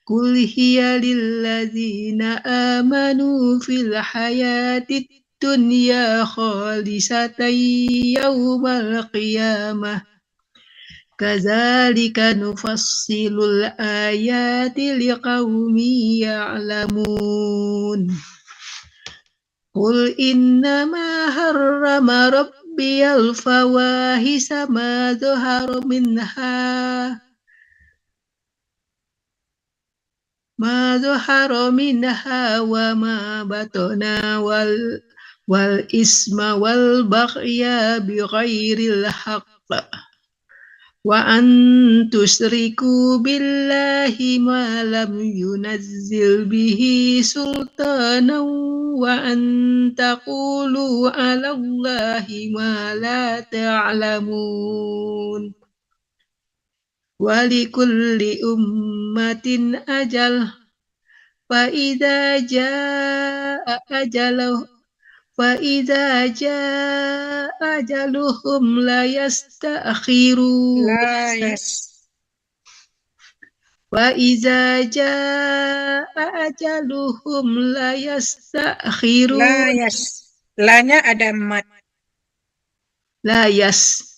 S1: Kul hiya lilladzina amanu fil hayatid dunya khalisatan yawmal qiyamah. Kadzalika nufassilul ayati liqaumin ya'lamun. Qul innama harrama rabbiyal fawahisa ma dhahara minha wa ma batana wal isma wal baghya bighairil haqq wa an tusriku billahi ma lam yunazzil bihi sultanan wa an taqulu 'ala Allahi ma la ta'lamun. Wa likulli ummatin ajal fa idza jaa ajaluhum la yasta'khirun wa idza jaa ajaluhum la yasta'khirun.
S3: Lanya ada mat.
S1: Layas.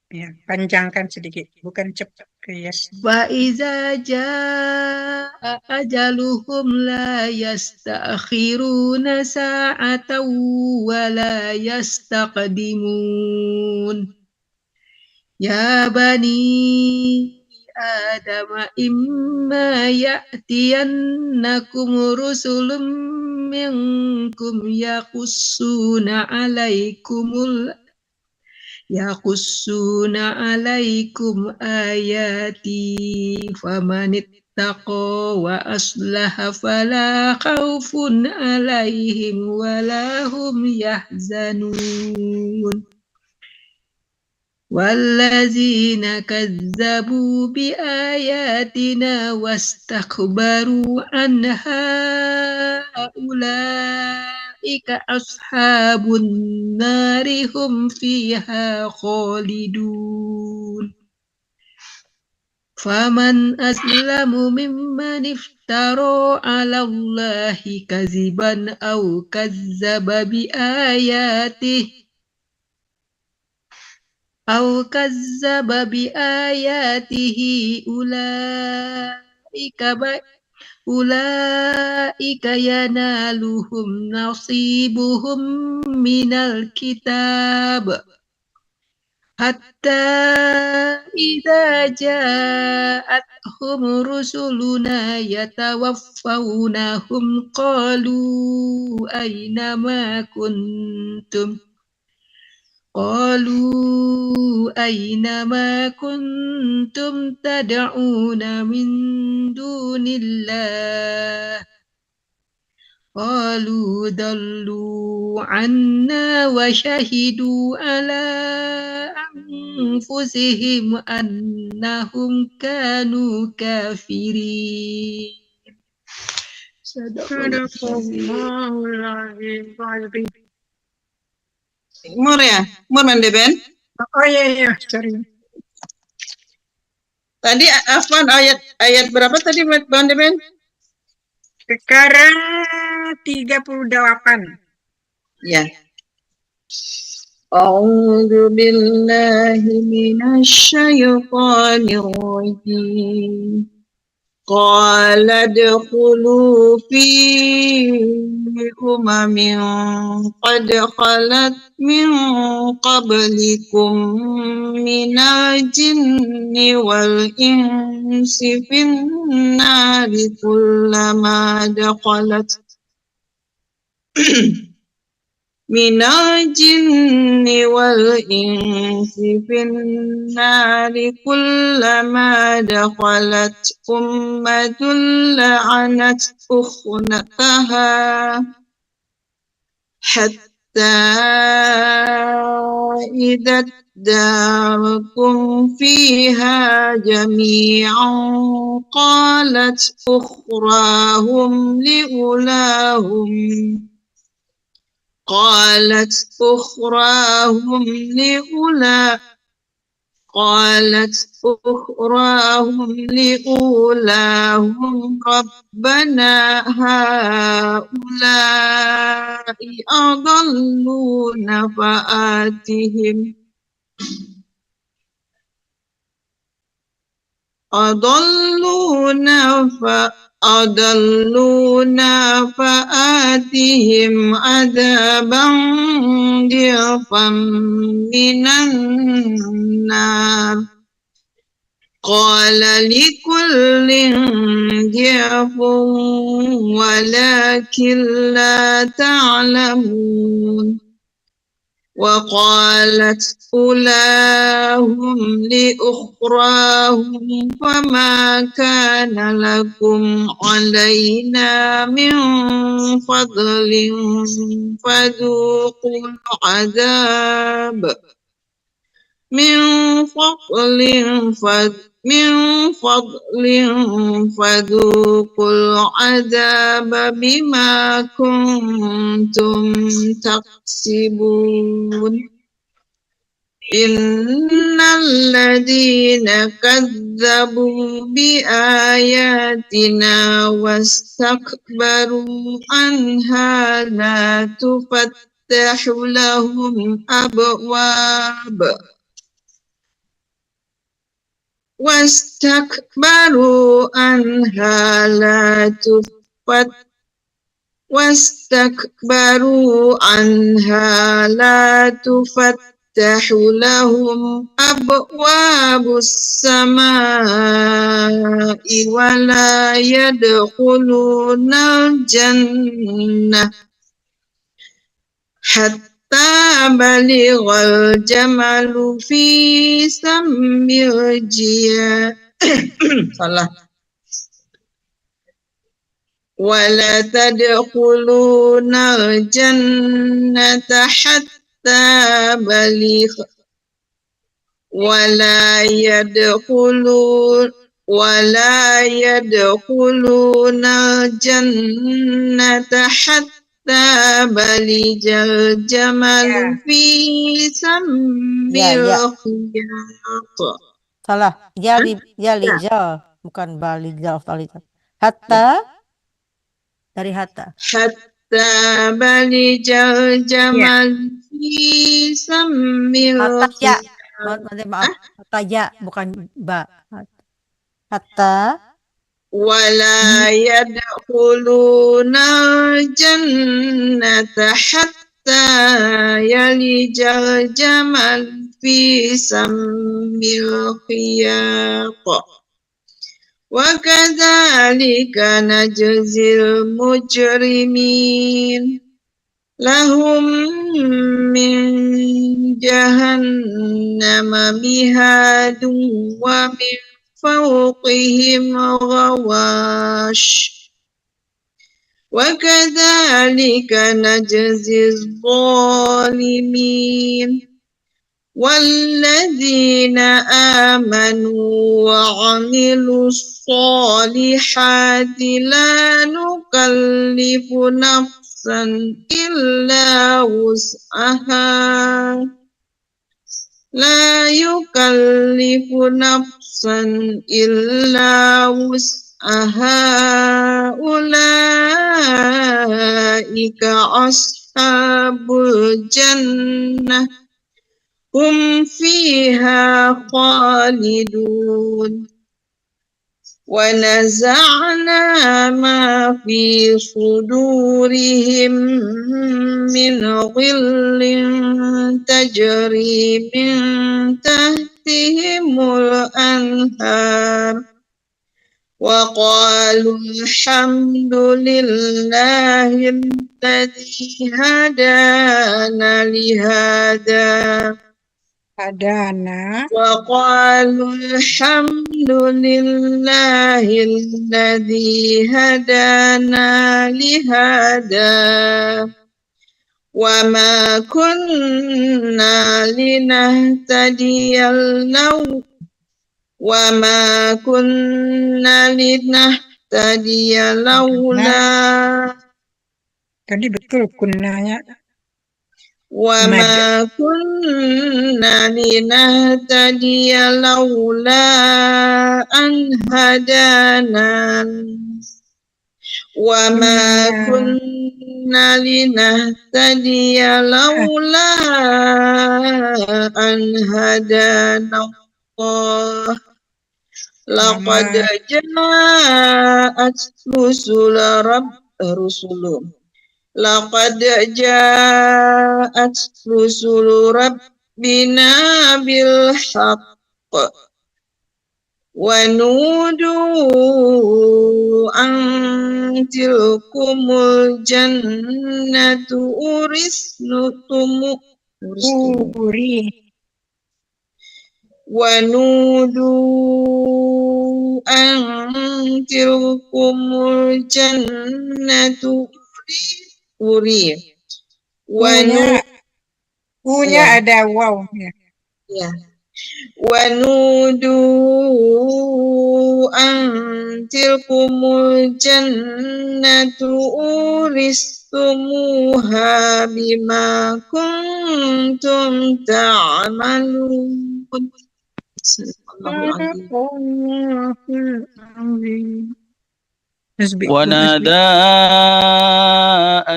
S3: Ya, panjangkan sedikit, bukan cepat ke yes.
S1: Wa idza jaa ajaluhum la yasta'khiruna sa'atan wa la yastaqdimun.
S6: Ya bani Adam imma ya'tiyannakum rusulun minkum yaqussuna alaikum ayati famanittaqa wa aslaha fala khawfun alaihim wala hum yahzanun. Wallazina kazzabu bi ayatina wastakbaru anha ulaika ashabun nari hum fiha khalidun. Faman aslamu mimman iftara ala Allahi kaziban aw kazzaba bi ayatihi أو كذب بآياته أولئك ينالهم نصيبهم من الكتاب حتى إذا جاءتهم رسلنا يتوفونهم قالوا أين ما كنتم تدعون من دون الله قالوا ضلوا عنا وشهدوا على أنفسهم أنهم كانوا كافرين.
S3: Sadaqallahul azim.
S5: Mur ya? Mur Mandeben?
S3: Oh iya, sorry.
S5: Tadi Afwan ayat berapa tadi Mandeben?
S3: Sekarang 38.
S5: Ya. A'udzu billahi minasyaitonir rajim. قال ادخلوا في قد خلت من قبلكم من الجن والإنس في النار كلما دخلت من الجن والإنس في النار كلما دخلت أمة لعنت أختها حتى إذا اداركم فيها جميعا قالت أخراهم لأولاهم ربنا هؤلاء أضلونا فآتهم عذابا ضعفا من النار قال لكل ضعف ولكن لا تعلمون وقالت أولاهم لأخراهم فما كان لكم علينا من فضل فذوقوا العذاب بما كنتم تكسبون إن الذين كذبوا بآياتنا واستكبروا عنها لا تفتح لهم أبواب واستكبروا عنها لا تفتح تفتح لهم أبواب السماء ولا يدخلون الجنة حتى بلغ الجمل في سم الجياد salah. ولا تدخلون الجنة حتى بلغ ولا يدخلون الجنة حتى بلغ الجمل في سم الخياط.
S4: Salah. Yalijal, bukan balijal. Hatta, dari hatta.
S5: حتى بلج الجمل في سم
S4: Hatta ya.
S5: الخياط.
S4: Maaf. Hatta ya, bukan ba. Hatta.
S5: ولا يدخلون الجنة حتى يلج الجمل في سم الخياط وكذلك نجزي المجرمين لهم من جهنم مهاد ومن فوقهم غواش وكذلك نجزي الظالمين والذين آمنوا وعملوا الصالحات لا نكلف نفسا إلا وسعها لا يكلف نفسا إلا وسعها أولئك أصحاب الجنة هم فيها خالدون ونزعنا ما في صدورهم من غل تجري من تحتهم الأنهار وقالوا الحمد لله الذي هدانا لهذا وقالوا الحمد لله الذي هدانا لهذا وما كنا لنهتدي لولا
S3: Tadi betul kunnanya.
S5: وما كنا لنهتدي لولا أن هدانا وما كنا لنهتدي لولا أن هدانا الله لقد جاءت لقد جاءت رسل ربنا بالحق ونودوا أن تلكم الجنة ونودوا أن تلكم الجنة
S3: Punya ada wow.
S5: Ya. ونودوا أن تلكم الجنة أورثتموها بما كنتم تعملون.
S2: ونادى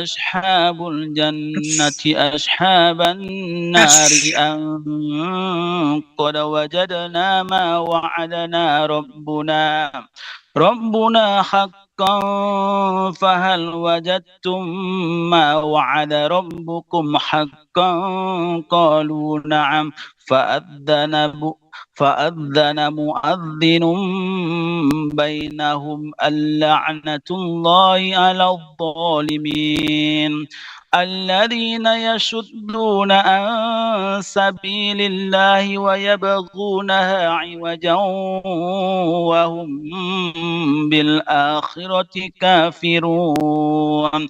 S2: أصحاب الجنة أصحاب النار أن قد وجدنا ما وعدنا ربنا حقا حقا فهل وجدتم ما وعد ربكم حقا قالوا نعم فأذن مؤذن بينهم اللعنة الله على الظالمين الذين يصدون عن سبيل الله ويبغونها عوجا وهم بالآخرة كافرون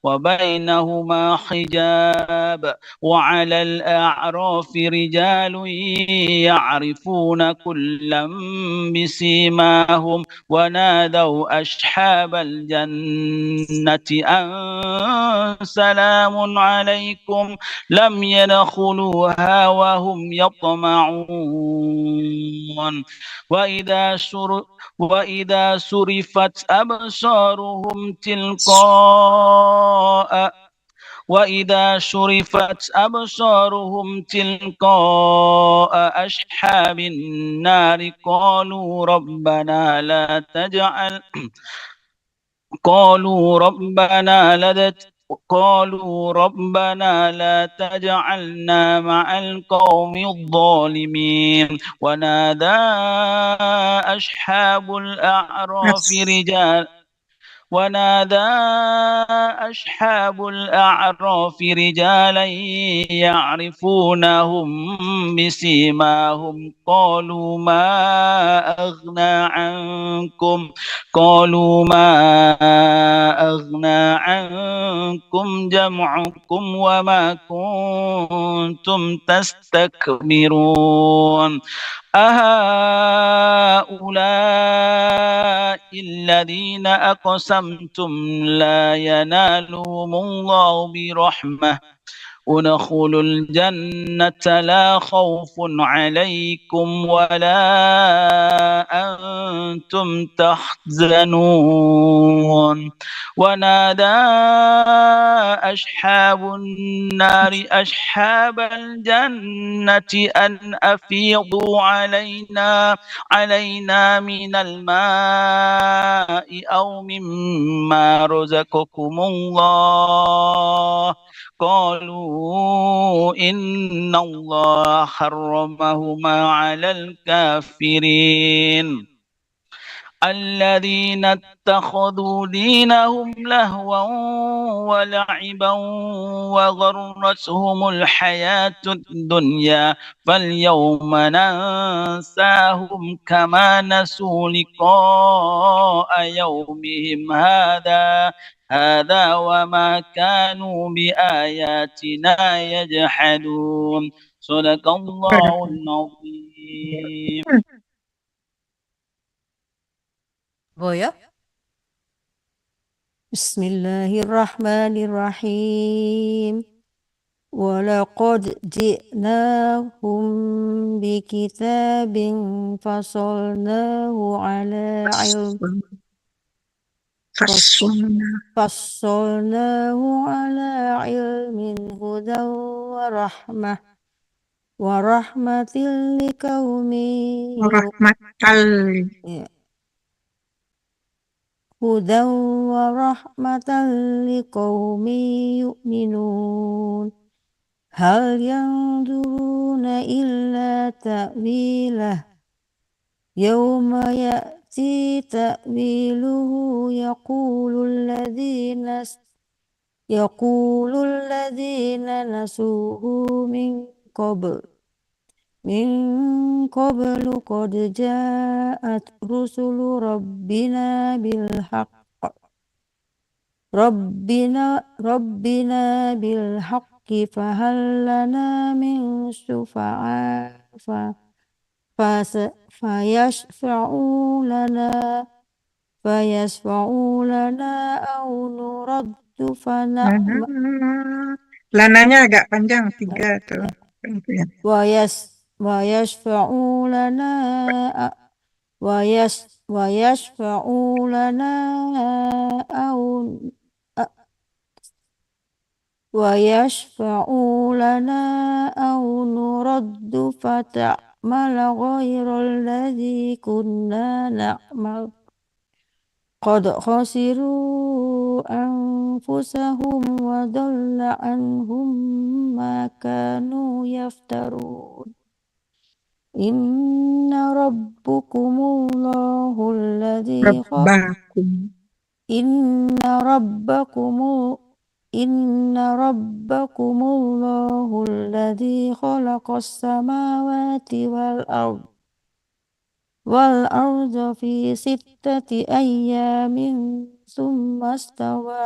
S2: وبينهما حجاب وعلى الأعراف رجال يعرفون كلا بسيماهم ونادوا أصحاب الجنة أن سلام عليكم لم يدخلوها وهم يطمعون وإذا صرفت أبصارهم تلقاء أصحاب النار قالوا ربنا لا تجعلنا مع القوم الظالمين ونادى أصحاب الأعراف رجالا يعرفونهم بسيماهم قالوا ما أغنى عنكم جمعكم وما كنتم تستكبرون أهؤلاء الذين أقسمتم لا ينالهم الله برحمة ادخلوا الجنة لا خوف عليكم ولا أنتم تحزنون ونادى أصحاب النار أصحاب الجنة أن أفيضوا علينا من الماء أو مما رزقكم الله قالوا إن الله حرمهما على الكافرين الذين اتخذوا دينهم لهوا ولعبا وغرتهم الحياة الدنيا فاليوم ننساهم كما نسوا لقاء يومهم هذا وما كانوا بآياتنا يجحدون صدق الله العظيم.
S4: Boya. Bismillahirrahmanirrahim. Walaqad ji'nahum bikitabin fasalnahu ala ilmin hudan wa rahmatil liqaumin hudan wa rahmatan liqaumin yu'minun hal yanzuruna illa ta'wilah yawma ya'ti ta'wiluhu yaqulul ladzina nasuhu min qablu qad ja'at rusulu rabbina bil haqqi fahal lana min syufa'a fayashfa'u lana aw nuraddu
S3: Lananya agak panjang 3 tuh.
S4: ويشفعوا لنا أو نرد فتعمل غير الذي كنا نعمل قد خسروا أنفسهم وضل عنهم ما كانوا يفترون إن ربكم الله الذي
S3: Rabbakum.
S4: إن ربكم إن ربكم الله الذي خلق السماوات والأرض في 6 أيام ثم استوى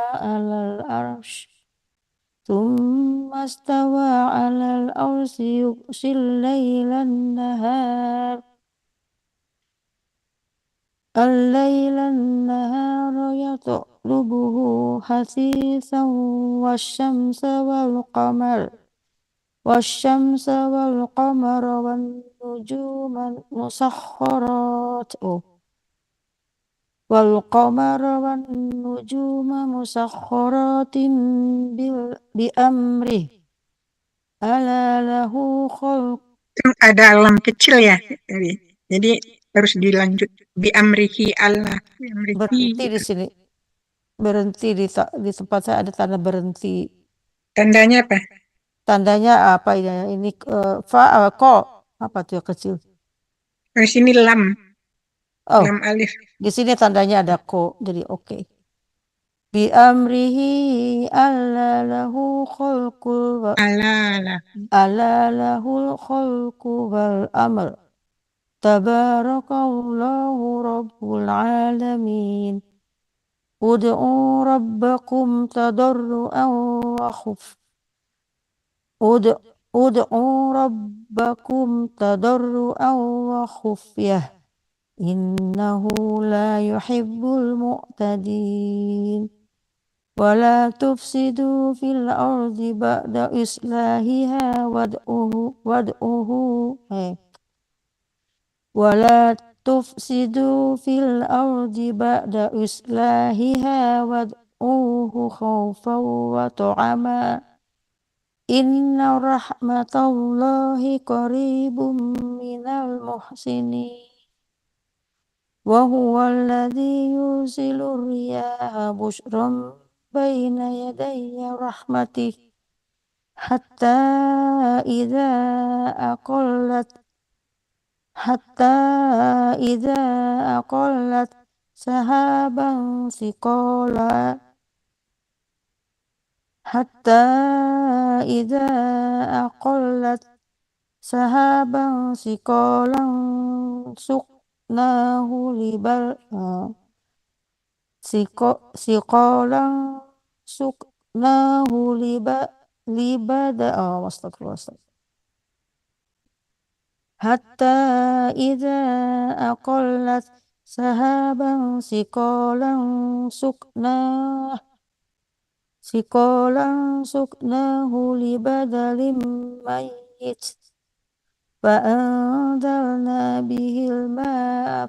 S4: على العرش يغشي الليل النهار يطلبه حثيثا والشمس والقمر والنجوم مسخرات بأمره ألا له خلق.
S3: Ada lam kecil ya tadi. Jadi harus dilanjut bi amrihi Allah. Bi amrihi.
S4: Berhenti di sini. Berhenti di tempat saya ada tanda berhenti.
S3: Tandanya apa?
S4: Tandanya apa ya? Ini ko apa tuh yang kecil?
S3: Di sini lam.
S4: Oh,
S3: Lam alif.
S4: di sini tandanya ada ko, jadi oke. Bi amrihi alla lahu khalqul wal amr. Tabarakallahu rabbul alamin. Ud'u rabbakum tadarru'an wa khuf. Ud'u rabbakum tadarru'an wa khufyah. Innahu la yuhibbul mu'tadin. Wa la tufsidu fil ardi ba'da islahiha wa la tufsidu fil ardi ba'da islahiha wad'uhu khawfan wa ta'ama. Inna rahmatallahi qaribum minal muhsinin. Wa huwa alladhi yursilu riyaha bushran baina yadayya rahmatih hatta idza aqallat sahaban thiqala suknahu libada astagfirullah. Hatta idza aqallat sahaban suknahu libadalim mayyit fa'anzalna bihil ma'a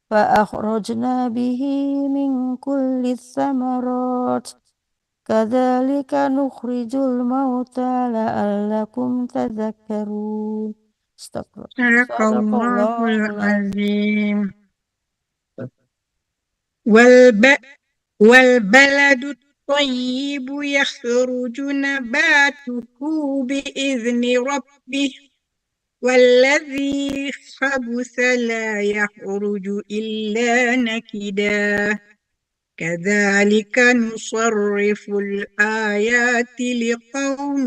S4: فأخرجنا به من كل الثمرات كذلك نخرج الموتى لعلكم تذكرون.
S3: Sadaqallahul azim. Wal baladu tayyibu yakhruju nabatuhu bi izni rabbih والذي خبث لا يخرج إلا نكدا كذلك نصرف الآيات لقوم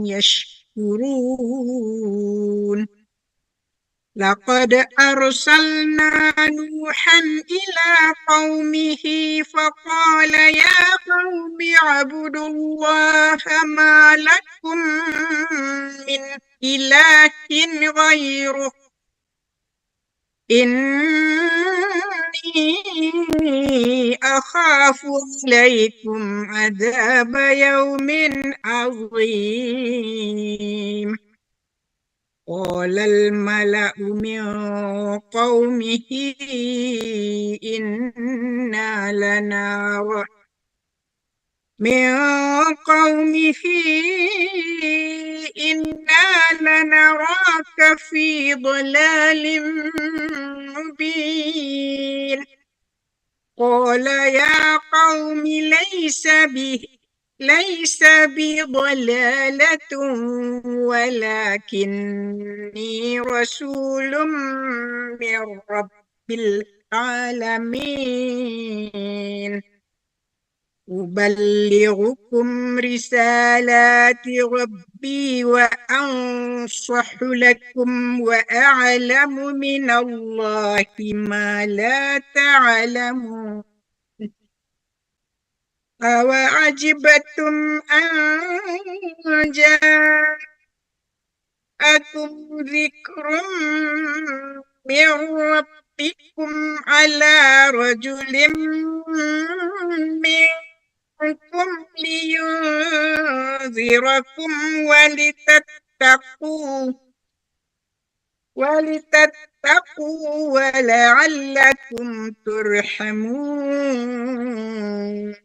S3: يشكرون لقد أرسلنا نوحا إلى قومه فقال يا قوم اعبدوا الله ما لكم من إله غيره إني أخاف عليكم عذاب يوم عظيم. قال الملأ من قومه إنا إنا لنراك في ضلال مبين قال يا قوم ليس بي ضلالة ولكني رسول من رب العالمين أبلغكم رسالات ربي وأنصح لكم وأعلم من الله ما لا تعلمون أوعجبتم أن جاءكم ذكر من ربكم على رجل منكم لينذركم ولتتقوا ولعلكم ترحمون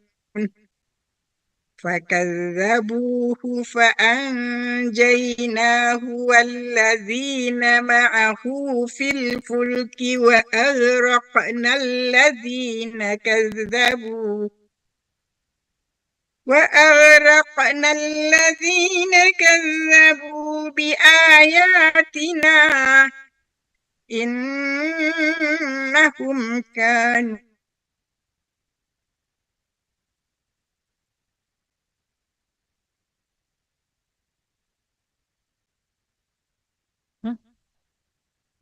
S3: فكذبوه فأنجيناه والذين معه في الفلك وأغرقنا الذين كذبوا بآياتنا إنهم كانوا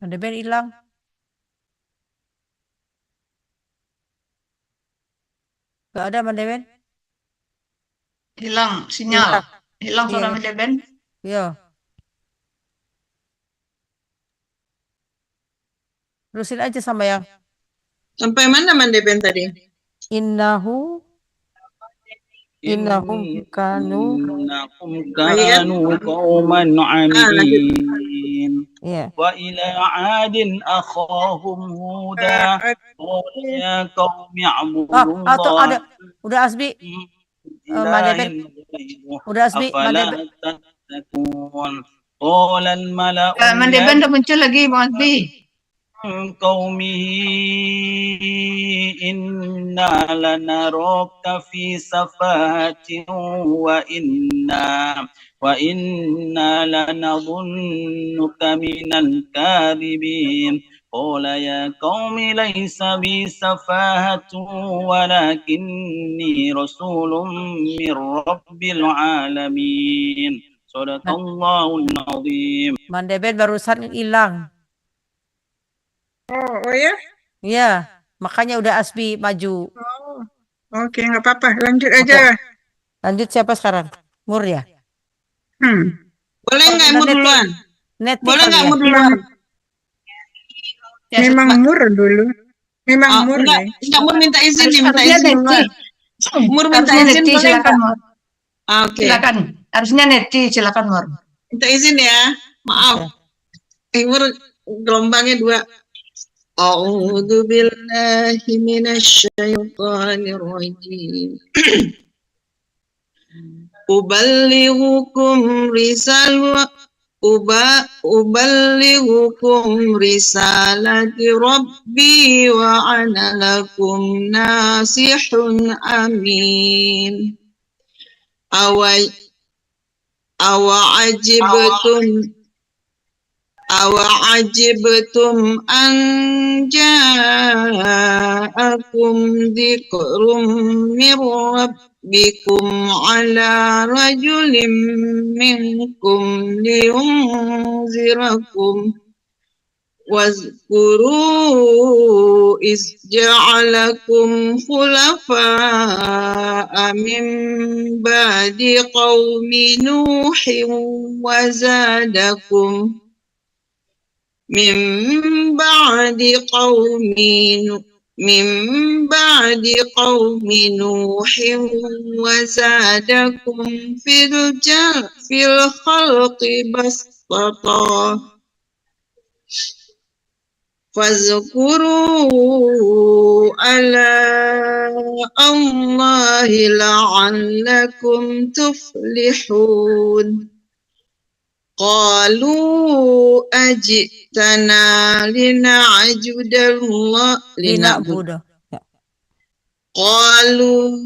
S4: Ada Ben hilang. Gak ada Bang Deben?
S1: Hilang sinyal. Hilang suara
S4: Iya.
S1: Medeben.
S4: Iya. Terusin aja sama yang
S5: Sampai mana Mandeben tadi?
S4: innahum kanu.
S2: إنهم كانوا قوما عمين
S4: Iya.
S2: وإلى عاد أخاهم هودا قال يا قوم اعبدوا
S4: Atau
S2: الله
S4: ada udah Asbi.
S2: إله غيره
S4: Udah Asbi,
S2: أفلا تتقون قال الملأ
S1: Mandeben udah muncul lagi, Bang Asbi.
S2: من قومه إنا لنراك في سفاهة وإنا لنظنك من الكاذبين قال يا قوم ليس بي سفاهة ولكني رسول من رب العالمين صدق الله العظيم.
S4: Mandeben barusan hilang.
S3: Oh ya?
S4: Iya, makanya udah Asbi maju.
S3: Oh, oke, nggak apa-apa. Lanjut aja.
S4: Lanjut siapa sekarang? Mur ya?
S5: Boleh nggak Mur duluan?
S4: Neti
S5: Boleh
S4: kali
S5: nggak
S4: ya?
S5: Mur duluan?
S3: Memang Mur dulu. Memang Mur
S5: Enggak,
S3: nih.
S5: enggak Mur minta izin nih, minta
S1: Harusnya
S5: izin
S1: Neti.
S5: duluan. Mur minta
S1: Harusnya
S5: izin
S1: Neti,
S5: boleh
S1: silakan
S5: nggak?
S1: Mur.
S5: Oke,
S1: Silakan. Harusnya Neti, silakan Mur.
S5: minta izin ya. Maaf. Mur gelombangnya 2. A'udzu billahi minasyaitonir rajim. Uballighukum risalati rabbi wa ana lakum nasihun amin. Awa'ajibtum an ja'akum dzikrum min rabbikum ala rajulin minkum liyunzirakum wazkuru iz ja'alakum khulafa'a min ba'di qaumi Nuhin wa zadakum من بعد قوم نوح وزادكم في الخلق بسطة فاذكروا آلاء الله لعلكم تفلحون Qalu ajitana
S4: Lina'budu. Ya.
S5: Qalu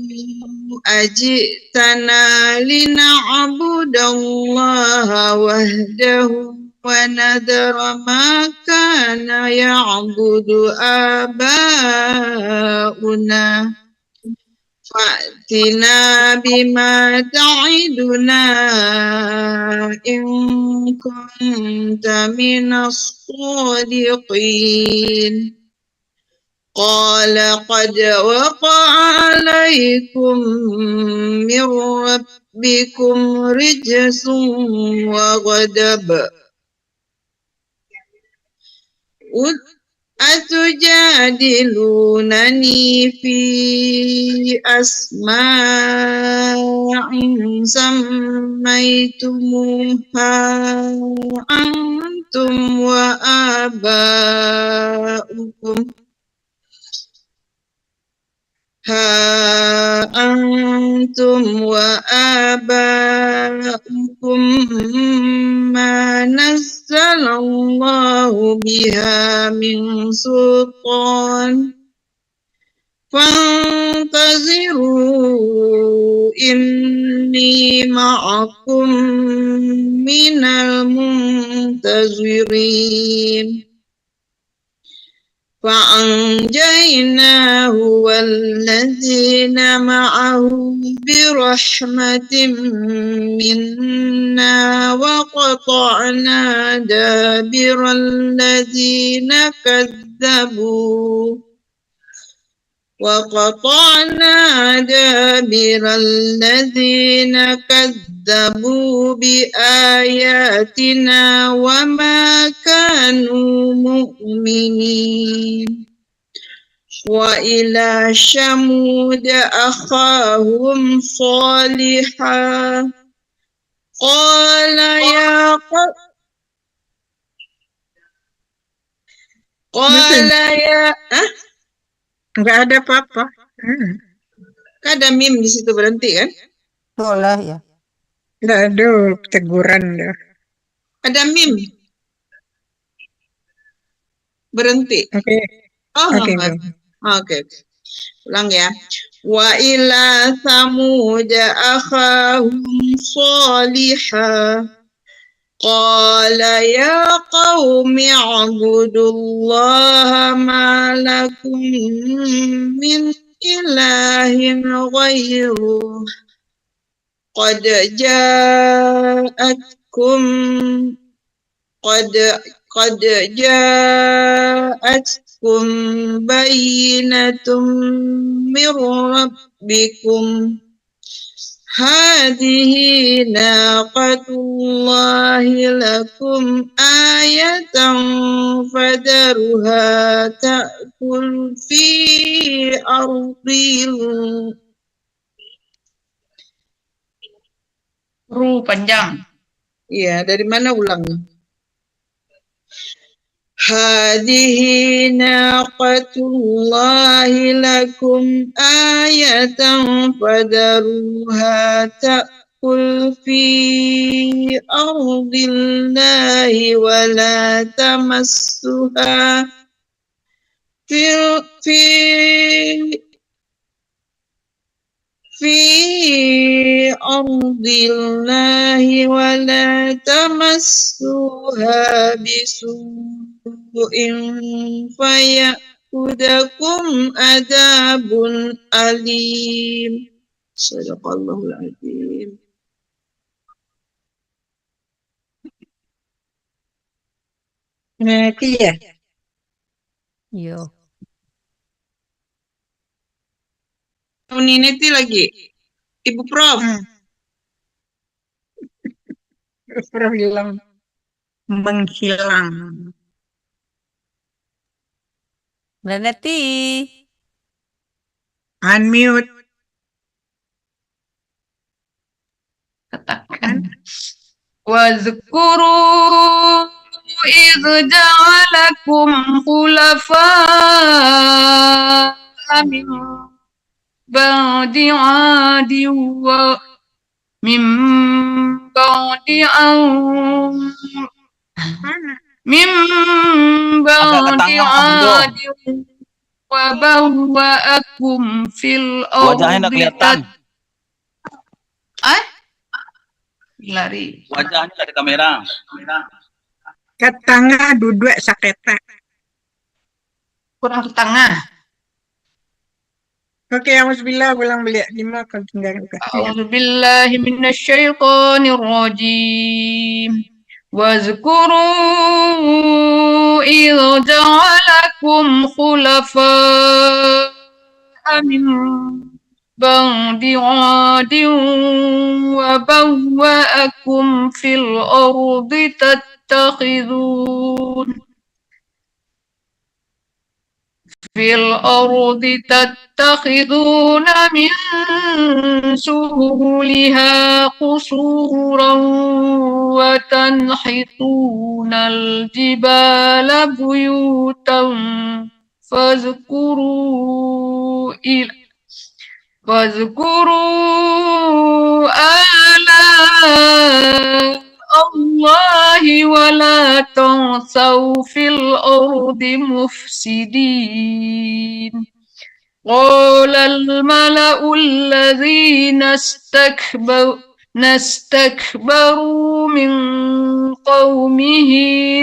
S5: ajitana lina'budallaha wahdahu wa nadara ma kana ya'budu aba'una fa'tina bima ta'iduna in kunta minas sadiqin. قال قد وقع عليكم من ربكم رجس وغضب أتجادلونني في أسماء سميتموها أنتم وآباؤكم ما نزل الله بها من سلطان فانتظروا إني معكم من المنتظرين فأنجيناه والذين معه برحمة منا وقطعنا دابر الذين كذبوا بآياتنا وما كانوا مؤمنين وإلى ثمود أخاهم صالحا قال ya
S3: Nggak ada apa-apa.
S5: Ada mim di situ berhenti kan?
S4: Boleh ya.
S3: Nggak ada teguran dah.
S5: Ada mim berhenti.
S3: Oke.
S5: Oh,
S3: Oke,
S5: oke. Ulang ya. Wa ila Thamud akhahum salihah qala ya qaumi ibudullaha ma lakum min ilahin ghairuh qad ja'atkum bayyinatun min rabbikum hadhihi naqatullahi lakum ayatan fadaruha ta'kul fi ardil.
S1: Panjang.
S5: Iya, dari mana ulangnya? Hadhihi naqatullahi lakum ayatan fadaruha ta'kul fi ardillahi wa la tamassuha في أرض الله ولا تمسوها بسوء فيأخذكم عذاب أليم. صدق الله العظيم.
S3: Nanti ya.
S4: Yo.
S5: Nineti lagi. Ibu Prof.
S3: Prof bilang menghilang.
S4: Neneti.
S3: Unmute.
S1: Katakan. Wazkuru idh ja'alakum khulafa'a min ba'di 'adin wa min ba'di
S3: Mana?
S1: min
S2: Agak ke
S1: ba'di
S2: tengah, Bunda.
S1: adin wa bawwa'akum fil
S2: Wajahnya nggak
S1: ardi
S2: kelihatan.
S1: lari
S2: Wajahnya nggak di kamera.
S3: Ke tengah duduk saketa.
S1: kurang ke tengah.
S3: Oke, auzubillah ulang beli lima kalau tinggal buka.
S1: A'udzu billahi minasyaitonir rajim. واذكروا إذ جعلكم خلفاء من بعد عاد وبوأكم في الأرض تتخذون من سهولها قصورا وتنحتون الجبال بيوتا فاذكروا آلاء الله ولا تعثوا في الأرض مفسدين قال الملأ الذين استكبروا من قومه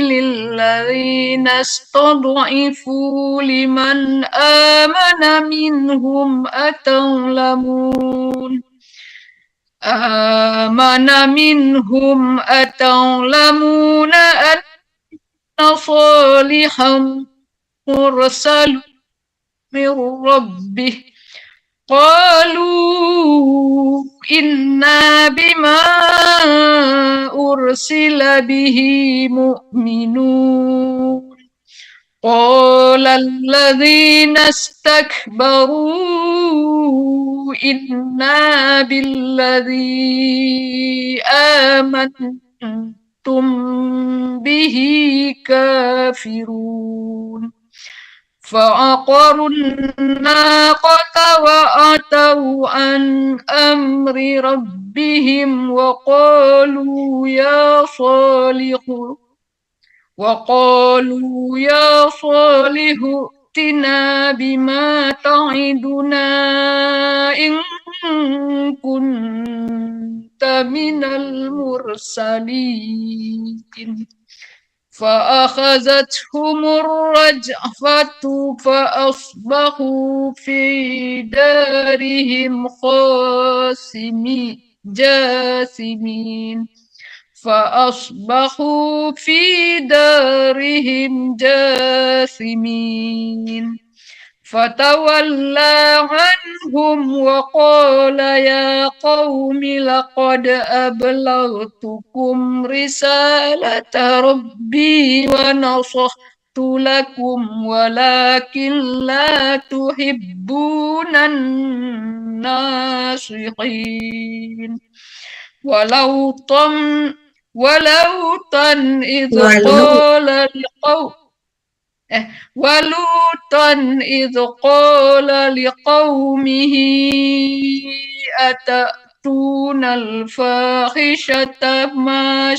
S1: للذين استضعفوا لمن آمن منهم أتعلمون أن صالحا مرسل من ربه قالوا إنا بما أرسل به مؤمنون قال الذين استكبروا إنا بالذي آمنتم به كافرون فعقروا الناقة وعتوا عن أمر ربهم وقالوا يا صالح ائتنا بما تعدنا إن كنت من المرسلين فأخذتهم الرجفة فأصبحوا في دارهم جاثمين فتولى عنهم وقال يا قوم لقد أبلغتكم رسالة ربي ونصحت لكم ولكن لا تحبون الناصحين ولوطا إذ قال لقومه أتأتون الفاحشة ما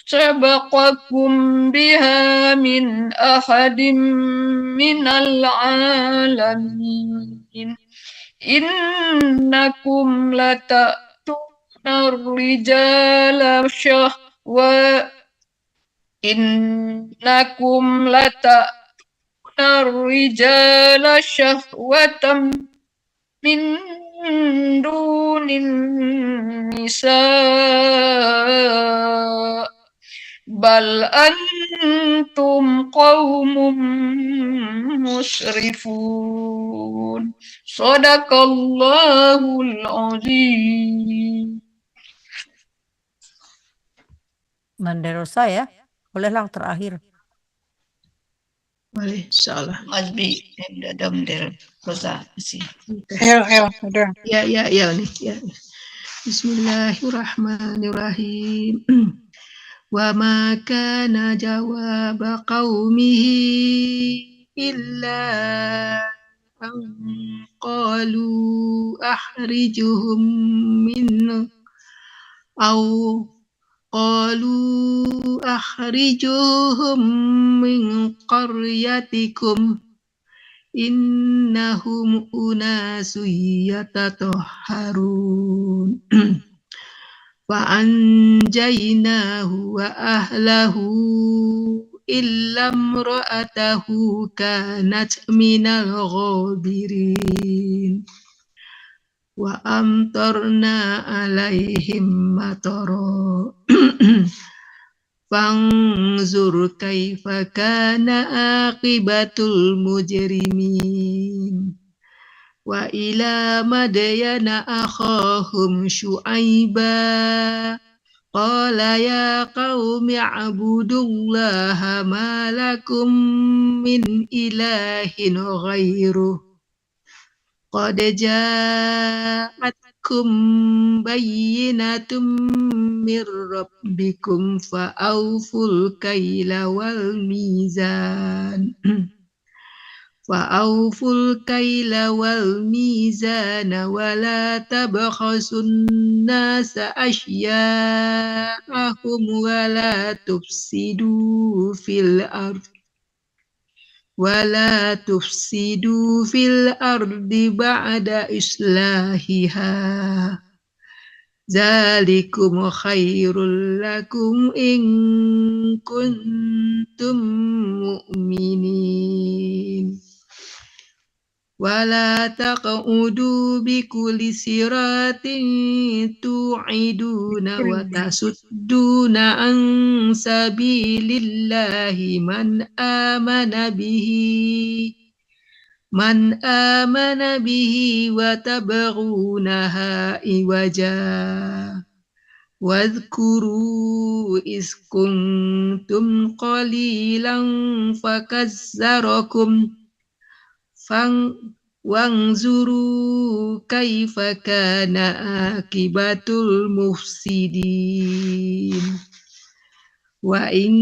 S1: سبقكم بها من أحد من العالمين إنكم لتأتون الرجال شهوة من دون النساء بل أنتم قوم مسرفون صدق الله العظيم.
S4: Manderosa ya, bolehlah terakhir.
S6: Boleh, insyaallah.
S1: Azbi dadam der rosa sih.
S3: Udah.
S6: Ya nih. Ya. Bismillahirrahmanirrahim. وما كان جواب قومه إلا أن قالوا أخرجهم من قريتكم إنهم أناس يتطهرون فأنجيناه وأهله إلا امرأته كانت من الغابرين وأمطرنا عليهم مطرا فانظر كيف كان عاقبة المجرمين وإلى مدين أخاهم شعيبا قال يا قوم اعبدوا الله ما لكم من إله غيره قد جاءتكم بينة من ربكم فأوفوا الكيل والميزان ولا تبخسوا الناس أشياءهم ولا تفسدوا في الأرض بعد إصلاحها ذلكم خير لكم إن كنتم مؤمنين ولا تقعدوا بكل صراط توعدون وتصدون عن سبيل الله من آمن به وتبغونها عوجا واذكروا إذ كنتم قليلا فكثركم وانظروا كيف كان عاقبة المفسدين وإن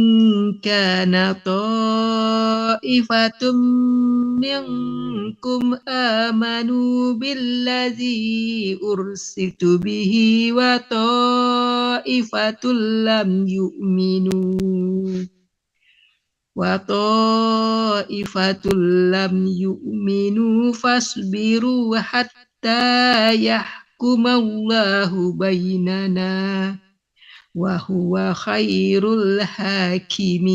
S6: كان طائفة منكم آمنوا بالذي أرسلت به وطائفة لم يؤمنوا فاصبروا حتى يحكم الله بيننا وهو خير الحاكمين.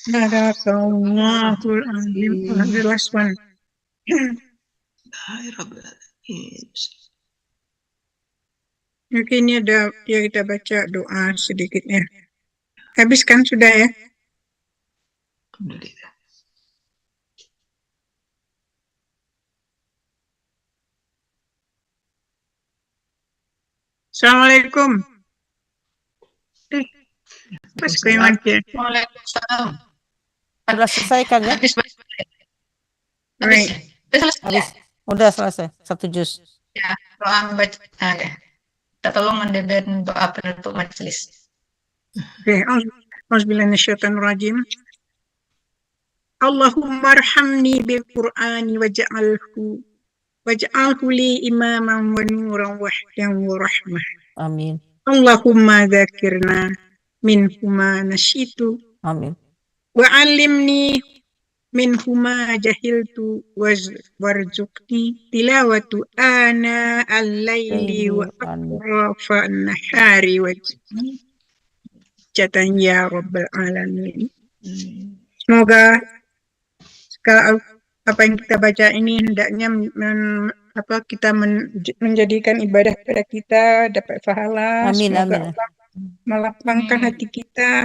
S3: Sadaqallahul azim. The last one. Mungkin ini ada ya, kita baca doa sedikitnya. Habiskan sudah ya?
S6: Alhamdulillah.
S3: Assalamualaikum. Pas kalimat ya.
S1: Waalaikumsalam.
S4: Sudah selesaikan ya?
S1: Habis.
S3: Baik.
S4: Habis. Udah selesai. 1 juz.
S1: Ya, doa membaca. Kita tolong mendebat doa penutup majelis.
S3: Oke, auzubillahi minasyaitonirrajim. Allahumma arhamni bil Qur'ani waj'alhu li imaman wa nuran wa hudan wa rahmah.
S4: Amin.
S3: Allahumma dzakirna minhuma nasyitu
S4: Amin.
S3: wa 'allimni minhuma jahiltu warzuqni tilawatu ana al-laili wa atrafa an-nahari wajatan ya rabbal alamin. Semoga segala apa yang kita baca ini hendaknya kita menjadikan ibadah pada kita dapat pahala.
S4: Amin,
S3: Semoga
S4: amin.
S3: Allah melapangkan hati kita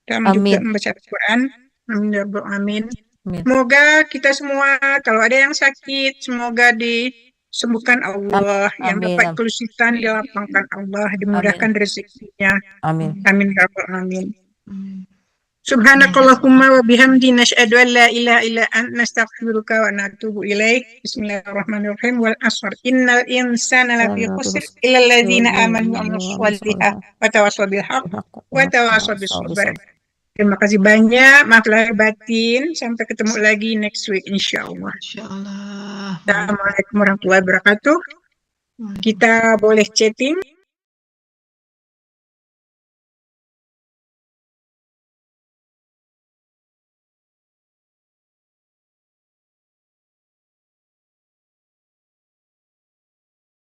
S3: dalam juga membaca Al-Quran. Amin ya rabbal alamin.
S4: Amin.
S3: Semoga kita semua kalau ada yang sakit semoga disembuhkan Allah, yang
S4: Amin.
S3: dapat kesulitan dilapangkan Allah, dimudahkan rezekinya.
S4: Amin.
S3: Amin ya rabbal alamin. Subhanakallahumma wa bihamdi nashhadu an la ilaha illa anta nastaghfiruka wa natubu ilaik. Bismillahirrahmanirrahim. Wal asr. Innal insana lafi khusr illa alladzina amanu wa amilus shalihat wa tawassaw bil haqq wa tawassaw bis sabr. Terima kasih banyak. Maaf lahir batin. Sampai ketemu lagi next week insyaallah.
S6: Insyaallah.
S3: Assalamualaikum warahmatullahi wabarakatuh. Kita boleh chatting.